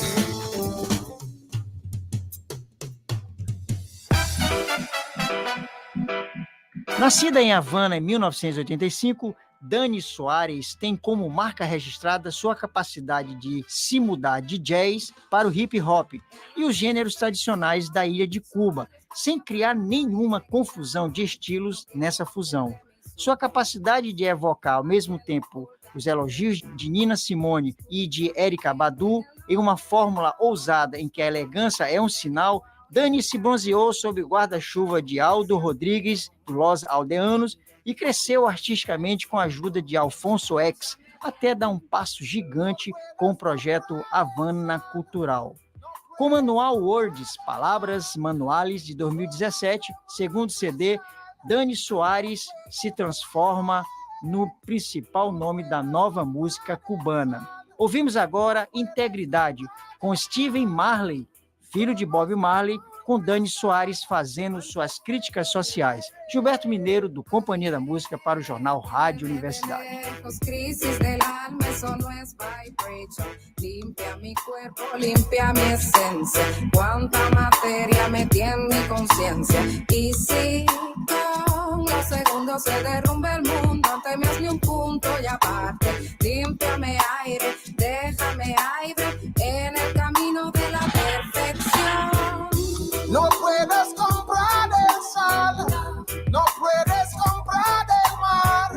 Nascida em Havana em 1985, Dani Soares tem como marca registrada sua capacidade de se mudar de jazz para o hip hop e os gêneros tradicionais da ilha de Cuba, sem criar nenhuma confusão de estilos nessa fusão. Sua capacidade de evocar ao mesmo tempo os elogios de Nina Simone e de Erykah Badu em uma fórmula ousada em que a elegância é um sinal, Dani se bronzeou sob o guarda-chuva de Aldo Rodrigues, do Los Aldeanos, e cresceu artisticamente com a ajuda de Alfonso X, até dar um passo gigante com o projeto Havana Cultural. Com o Manual Words, Palavras Manuales, de 2017, segundo CD, Dani Soares se transforma no principal nome da nova música cubana. Ouvimos agora Integridade, com Steven Marley, filho de Bob Marley, com Dani Soares fazendo suas críticas sociais. Gilberto Mineiro, do Companhia da Música, para o jornal Rádio Universidade. Crisis del alma, eso no es vibration. Limpia mi cuerpo, limpia mi esencia. Cuánta materia metí en mi conciencia. Y si con los segundos se derrumba el mundo, te me hazme un punto y aparte. Límpiame aire, déjame aire en el camino de la perfección. No puedes comprar el sol, no puedes comprar el mar.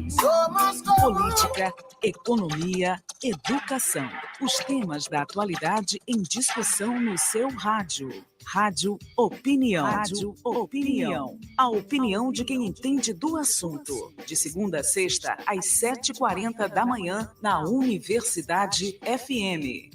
Somos Política, economia, educação. Os temas da atualidade em discussão no seu rádio. Rádio Opinião. Rádio Opinião. A opinião de quem entende do assunto. De segunda a sexta, às 7h40 da manhã, na Universidade FM.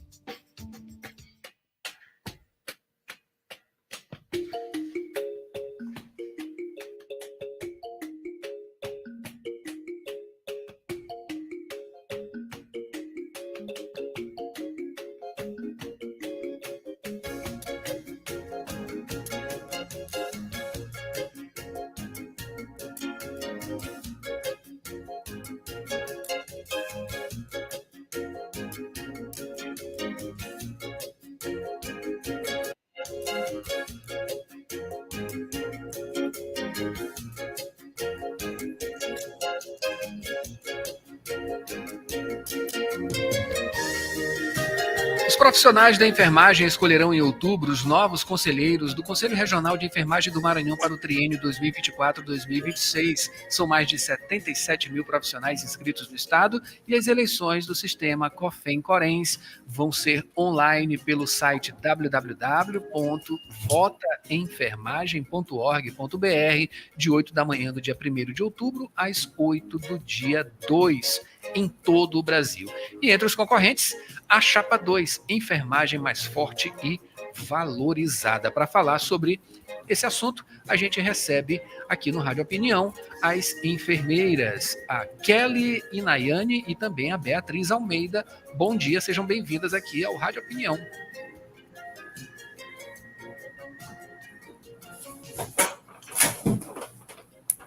Os profissionais da enfermagem escolherão em outubro os novos conselheiros do Conselho Regional de Enfermagem do Maranhão para o triênio 2024-2026. São mais de 77 mil profissionais inscritos no estado e as eleições do sistema COFEM-CORENS vão ser online pelo site www.votaenfermagem.org.br de 8 da manhã do dia 1º de outubro às 8 do dia 2, em todo o Brasil. E entre os concorrentes, a Chapa 2, enfermagem mais forte e valorizada. Para falar sobre esse assunto, a gente recebe aqui no Rádio Opinião as enfermeiras, a Kelly Inayane e também a Beatriz Almeida. Bom dia, sejam bem-vindas aqui ao Rádio Opinião.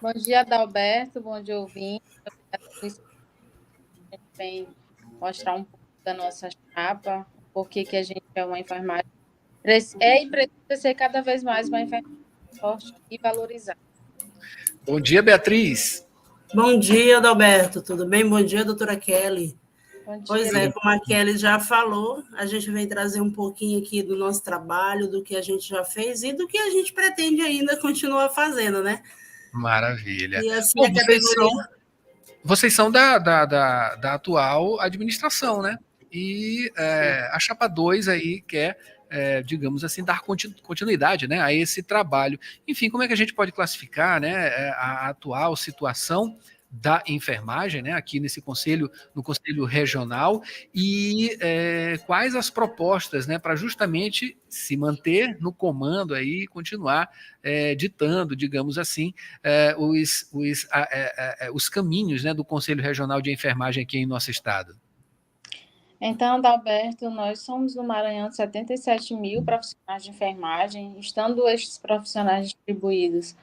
Bom dia, Adalberto, bom dia, ouvinte. A gente vem mostrar um pouco da nossa chapa, porque que a gente é uma enfermagem e precisa ser cada vez mais uma enfermagem forte e valorizada. Bom dia, Beatriz. Bom dia, Adalberto, tudo bem? Bom dia, doutora Kelly. Bom dia. Pois é, como a Kelly já falou, a gente vem trazer um pouquinho aqui do nosso trabalho, do que a gente já fez e do que a gente pretende ainda continuar fazendo, né? Maravilha. E assim, Bom, vocês são da atual administração, né? E a Chapa 2 aí quer, digamos assim, dar continuidade, né, a esse trabalho. Enfim, como é que a gente pode classificar, né, a atual situação da enfermagem, né, aqui nesse conselho, no Conselho Regional, e quais as propostas, né, para justamente se manter no comando aí e continuar ditando, digamos assim, os caminhos, né, do Conselho Regional de Enfermagem aqui em nosso estado. Então, Adalberto, nós somos no Maranhão 77 mil profissionais de enfermagem, estando estes profissionais distribuídos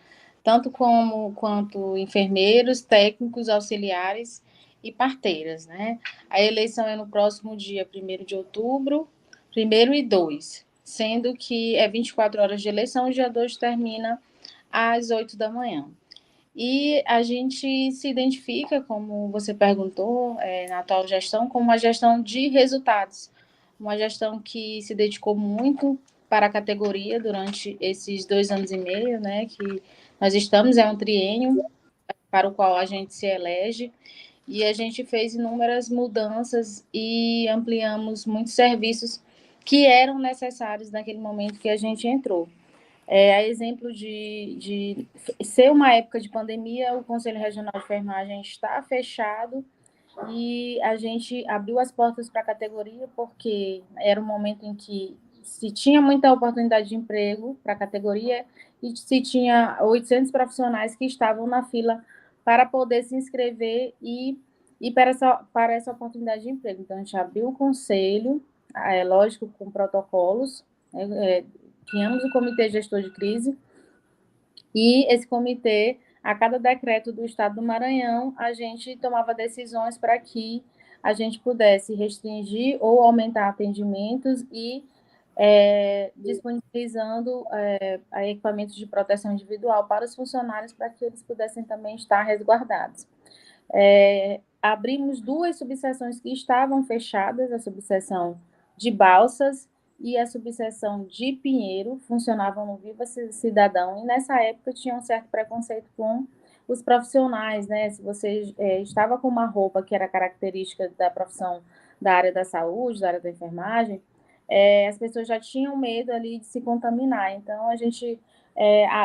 tanto quanto enfermeiros, técnicos, auxiliares e parteiras, né? A eleição é no próximo dia 1º de outubro, 1º e 2, sendo que é 24 horas de eleição, o dia 2 termina às 8 da manhã. E a gente se identifica, como você perguntou, na atual gestão, como uma gestão de resultados, uma gestão que se dedicou muito para a categoria durante esses 2 anos e meio, né, que nós estamos, é um triênio para o qual a gente se elege, e a gente fez inúmeras mudanças e ampliamos muitos serviços que eram necessários naquele momento que a gente entrou. A exemplo de ser uma época de pandemia, o Conselho Regional de Enfermagem está fechado e a gente abriu as portas para a categoria porque era um momento em que se tinha muita oportunidade de emprego para a categoria e se tinha 800 profissionais que estavam na fila para poder se inscrever e para essa oportunidade de emprego. Então, a gente abriu o conselho, lógico, com protocolos, tínhamos o Comitê Gestor de Crise, e esse comitê, a cada decreto do Estado do Maranhão, a gente tomava decisões para que a gente pudesse restringir ou aumentar atendimentos e disponibilizando equipamentos de proteção individual para os funcionários para que eles pudessem também estar resguardados. Abrimos 2 subseções que estavam fechadas, a subseção de Balsas e a subseção de Pinheiro, funcionavam no Viva Cidadão, e nessa época tinha um certo preconceito com os profissionais, né? Se você estava com uma roupa que era característica da profissão da área da saúde, da área da enfermagem, as pessoas já tinham medo ali de se contaminar. Então, a gente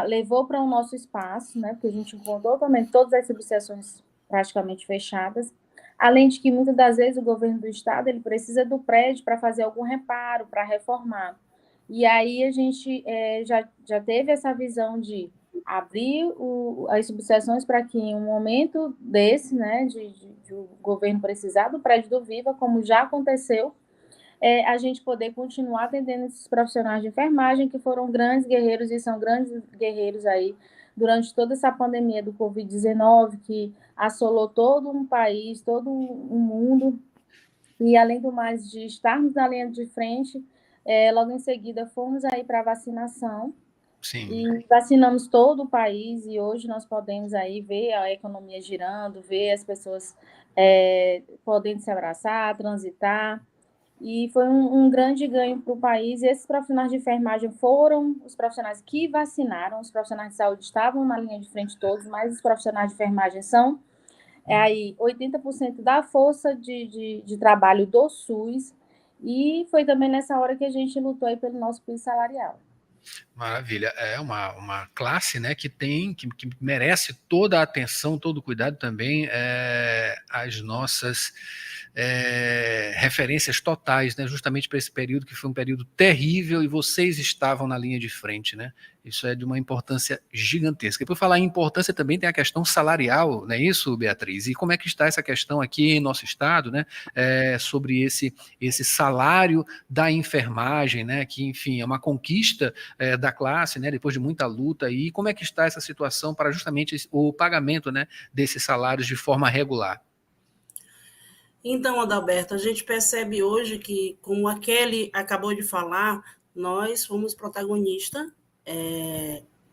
levou para o nosso espaço, né, porque a gente encontrou também todas as subseções praticamente fechadas, além de que, muitas das vezes, o governo do estado ele precisa do prédio para fazer algum reparo, para reformar. E aí a gente já teve essa visão de abrir as subseções para que, em um momento desse, né, de o governo precisar do prédio do Viva, como já aconteceu, a gente poder continuar atendendo esses profissionais de enfermagem que foram grandes guerreiros e são grandes guerreiros aí durante toda essa pandemia do Covid-19, que assolou todo um país, todo um mundo, e além do mais de estarmos na linha de frente, logo em seguida fomos aí para a vacinação. Sim. E vacinamos todo o país, e hoje nós podemos aí ver a economia girando, ver as pessoas podendo se abraçar, transitar, e foi um grande ganho para o país. E esses profissionais de enfermagem foram os profissionais que vacinaram, os profissionais de saúde estavam na linha de frente todos, mas os profissionais de enfermagem são aí 80% da força de trabalho do SUS, e foi também nessa hora que a gente lutou aí pelo nosso piso salarial. Maravilha. É uma classe, né, que merece toda a atenção, todo o cuidado também, as nossas referências totais, né, justamente para esse período que foi um período terrível e vocês estavam na linha de frente, né? Isso é de uma importância gigantesca. E por falar em importância, também tem a questão salarial, não é isso, Beatriz? E como é que está essa questão aqui em nosso estado, né, sobre esse salário da enfermagem, né, que, enfim, é uma conquista da classe, né, depois de muita luta, e como é que está essa situação para justamente o pagamento, né, desses salários de forma regular? Então, Adalberto, a gente percebe hoje que, como a Kelly acabou de falar, nós fomos protagonistas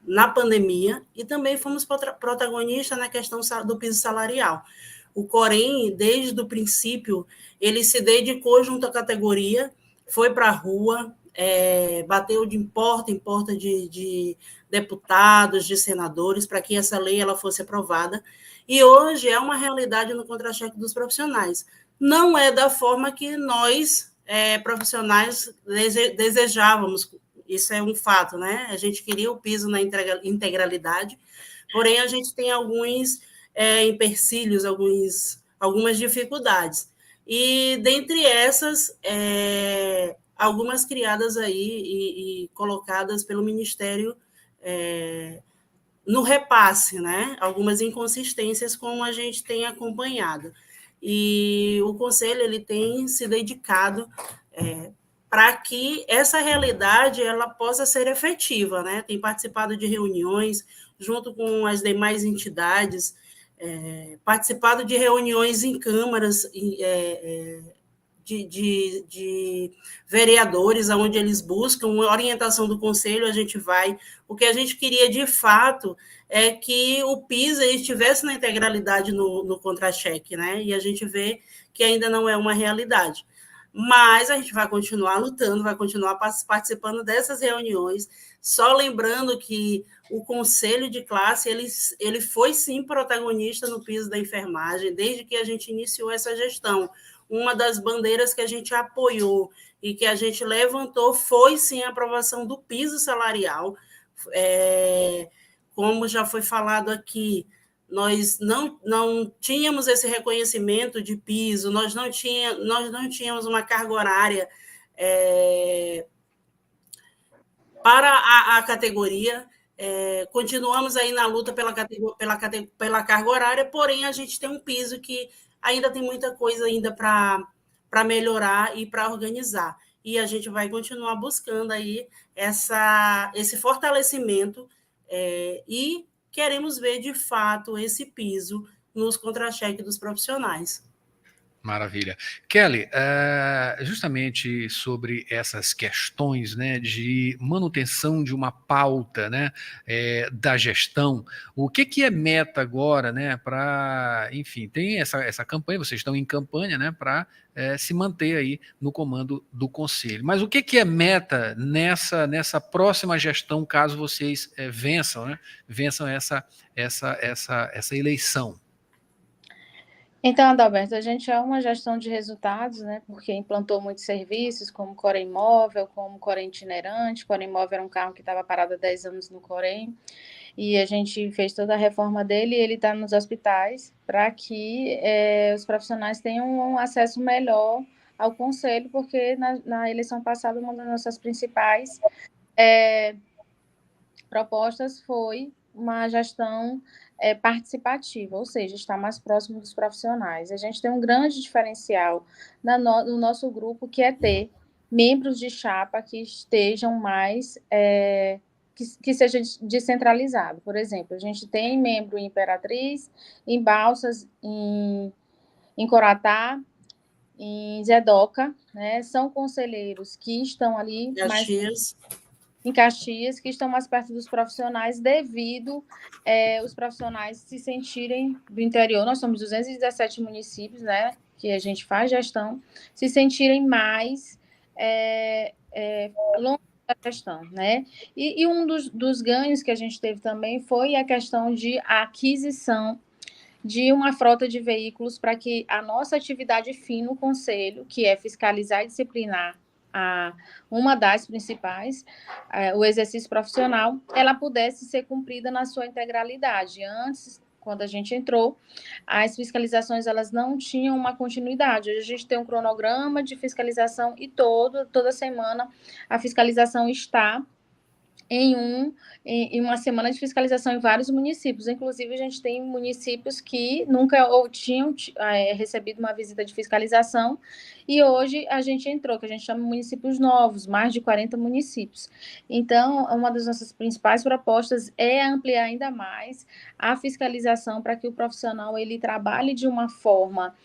na pandemia e também fomos protagonistas na questão do piso salarial. O Corém, desde o princípio, ele se dedicou junto à categoria, foi para a rua, bateu de porta em porta de deputados, de senadores, para que essa lei ela fosse aprovada. E hoje é uma realidade no contra-cheque dos profissionais. Não é da forma que nós, profissionais, desejávamos. Isso é um fato, né? A gente queria o piso na integralidade, porém a gente tem alguns empecilhos, algumas dificuldades. E, dentre essas, algumas criadas aí e colocadas pelo Ministério no repasse, né? Algumas inconsistências, como a gente tem acompanhado. E o Conselho ele tem se dedicado para que essa realidade ela possa ser efetiva, né? Tem participado de reuniões junto com as demais entidades, participado de reuniões em câmaras de vereadores, onde eles buscam uma orientação do Conselho, a gente vai. O que a gente queria, de fato, é que o PIS estivesse na integralidade no contra-cheque, né? E a gente vê que ainda não é uma realidade. Mas a gente vai continuar lutando, vai continuar participando dessas reuniões, só lembrando que o Conselho de Classe ele foi, sim, protagonista no piso da enfermagem, desde que a gente iniciou essa gestão. Uma das bandeiras que a gente apoiou e que a gente levantou foi, sim, a aprovação do piso salarial. Como já foi falado aqui, nós não tínhamos esse reconhecimento de piso, nós não tínhamos uma carga horária para a categoria. Continuamos aí na luta pela carga horária, porém a gente tem um piso que ainda tem muita coisa ainda para melhorar e para organizar. E a gente vai continuar buscando aí esse fortalecimento e queremos ver, de fato, esse piso nos contra-cheques dos profissionais. Maravilha. Kelly, justamente sobre essas questões, né, de manutenção de uma pauta, né, da gestão, o que é meta agora, né, para, enfim, tem essa campanha, vocês estão em campanha, né, para se manter aí no comando do Conselho. Mas o que é meta nessa próxima gestão, caso vocês vençam essa eleição? Então, Adalberto, a gente é uma gestão de resultados, né? Porque implantou muitos serviços, como Corém Móvel, como Corém Itinerante. Corém Móvel era um carro que estava parado há 10 anos no Corém. E a gente fez toda a reforma dele e ele está nos hospitais para que os profissionais tenham um acesso melhor ao conselho, porque na eleição passada uma das nossas principais propostas foi uma gestão participativa, ou seja, estar mais próximo dos profissionais. A gente tem um grande diferencial no nosso grupo, que é ter membros de chapa que estejam mais... que seja descentralizado. Por exemplo, a gente tem membro em Imperatriz, em Balsas, em Coratá, em Zedoca, né? São conselheiros que estão ali em Caxias, que estão mais perto dos profissionais, devido os profissionais se sentirem do interior. Nós somos 217 municípios, né, que a gente faz gestão, se sentirem mais longe da gestão, né? E um dos ganhos que a gente teve também foi a questão de aquisição de uma frota de veículos para que a nossa atividade fim no Conselho, que é fiscalizar e disciplinar uma das principais, o exercício profissional, ela pudesse ser cumprida na sua integralidade. Antes, quando a gente entrou, as fiscalizações elas não tinham uma continuidade. Hoje a gente tem um cronograma de fiscalização e toda semana a fiscalização está em uma semana de fiscalização em vários municípios. Inclusive, a gente tem municípios que nunca tinham recebido uma visita de fiscalização, e hoje a gente entrou, que a gente chama de municípios novos, mais de 40 municípios. Então, uma das nossas principais propostas é ampliar ainda mais a fiscalização para que o profissional ele trabalhe de uma forma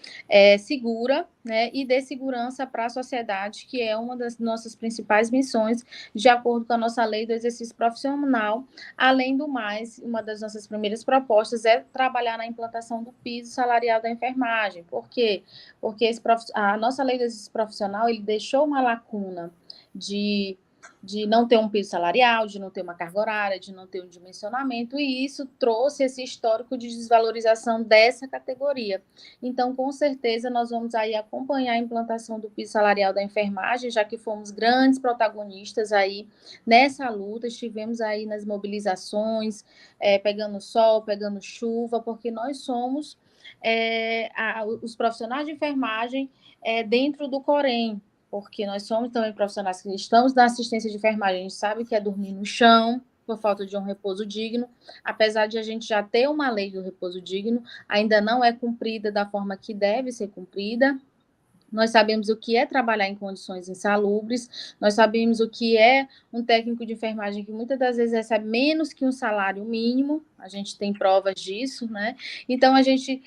segura, né, e dê segurança para a sociedade, que é uma das nossas principais missões, de acordo com a nossa lei do exercício profissional. Além do mais, uma das nossas primeiras propostas é trabalhar na implantação do piso salarial da enfermagem. Por quê? Porque a nossa lei do exercício profissional ele deixou uma lacuna de não ter um piso salarial, de não ter uma carga horária, de não ter um dimensionamento, e isso trouxe esse histórico de desvalorização dessa categoria. Então, com certeza, nós vamos aí acompanhar a implantação do piso salarial da enfermagem, já que fomos grandes protagonistas aí nessa luta, estivemos aí nas mobilizações, pegando sol, pegando chuva, porque nós somos os profissionais de enfermagem dentro do Corém, porque nós somos também profissionais que estamos na assistência de enfermagem, a gente sabe que é dormir no chão, por falta de um repouso digno, apesar de a gente já ter uma lei do repouso digno, ainda não é cumprida da forma que deve ser cumprida. Nós sabemos o que é trabalhar em condições insalubres, nós sabemos o que é um técnico de enfermagem que muitas das vezes recebe menos que um salário mínimo, a gente tem provas disso, né? Então, a gente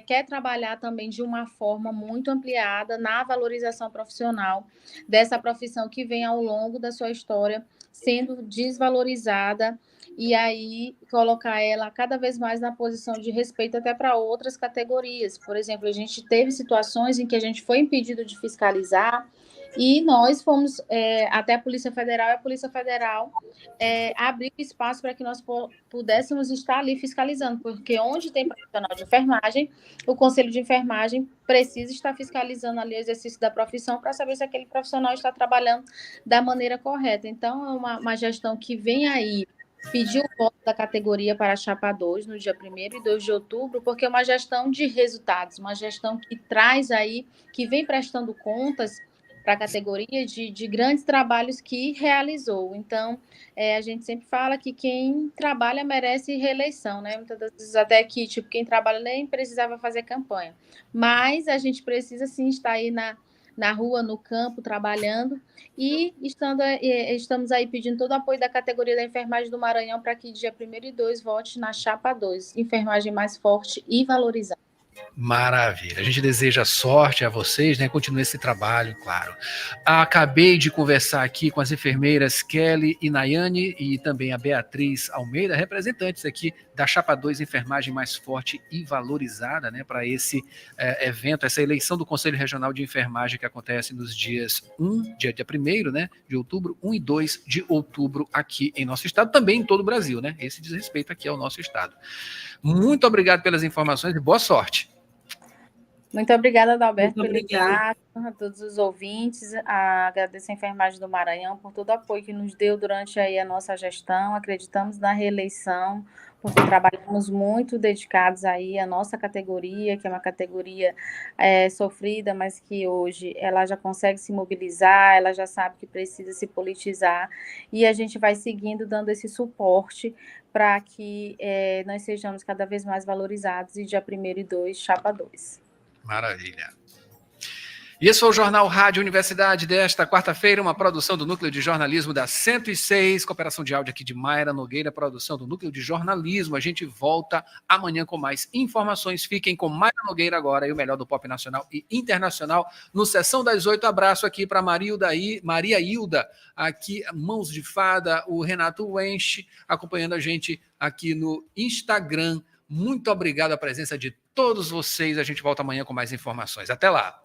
quer trabalhar também de uma forma muito ampliada na valorização profissional dessa profissão que vem ao longo da sua história sendo desvalorizada, e aí colocar ela cada vez mais na posição de respeito até para outras categorias. Por exemplo, a gente teve situações em que a gente foi impedido de fiscalizar e nós fomos até a Polícia Federal, e a Polícia Federal abriu espaço para que nós pudéssemos estar ali fiscalizando, porque onde tem profissional de enfermagem, o Conselho de Enfermagem precisa estar fiscalizando ali o exercício da profissão para saber se aquele profissional está trabalhando da maneira correta. Então, é uma gestão que vem aí pediu o voto da categoria para a Chapa 2 no dia 1º e 2 de outubro, porque é uma gestão de resultados, uma gestão que traz aí, que vem prestando contas para a categoria de grandes trabalhos que realizou. Então, a gente sempre fala que quem trabalha merece reeleição, né? Muitas das vezes até que, tipo, quem trabalha nem precisava fazer campanha. Mas a gente precisa, sim, estar aí na rua, no campo, trabalhando, e estamos aí pedindo todo o apoio da categoria da enfermagem do Maranhão para que dia 1º e 2 vote na Chapa 2, enfermagem mais forte e valorizada. Maravilha. A gente deseja sorte a vocês, né? Continue esse trabalho, claro. Acabei de conversar aqui com as enfermeiras Kelly e Nayane e também a Beatriz Almeida, representantes aqui da Chapa 2 Enfermagem Mais Forte e Valorizada, né? Para esse evento, essa eleição do Conselho Regional de Enfermagem que acontece nos dias dia 1º, né? De outubro, 1 e 2 de outubro aqui em nosso estado, também em todo o Brasil, né? Esse diz respeito aqui ao nosso estado. Muito obrigado pelas informações e boa sorte. Muito obrigada, Adalberto, Muito pelo obrigada. espaço, a todos os ouvintes. Agradeço a enfermagem do Maranhão por todo o apoio que nos deu durante aí a nossa gestão. Acreditamos na reeleição, porque trabalhamos muito dedicados aí à nossa categoria, que é uma categoria sofrida, mas que hoje ela já consegue se mobilizar, ela já sabe que precisa se politizar, e a gente vai seguindo dando esse suporte para que nós sejamos cada vez mais valorizados, e dia 1º e 2, chapa 2. Maravilha. E esse foi o Jornal Rádio Universidade desta quarta-feira, uma produção do Núcleo de Jornalismo da 106, cooperação de áudio aqui de Mayra Nogueira, produção do Núcleo de Jornalismo. A gente volta amanhã com mais informações. Fiquem com Mayra Nogueira agora e o melhor do pop nacional e internacional no Sessão das 8. Abraço aqui para Maria Hilda, aqui Mãos de Fada, o Renato Wench, acompanhando a gente aqui no Instagram. Muito obrigado a presença de todos vocês. A gente volta amanhã com mais informações. Até lá!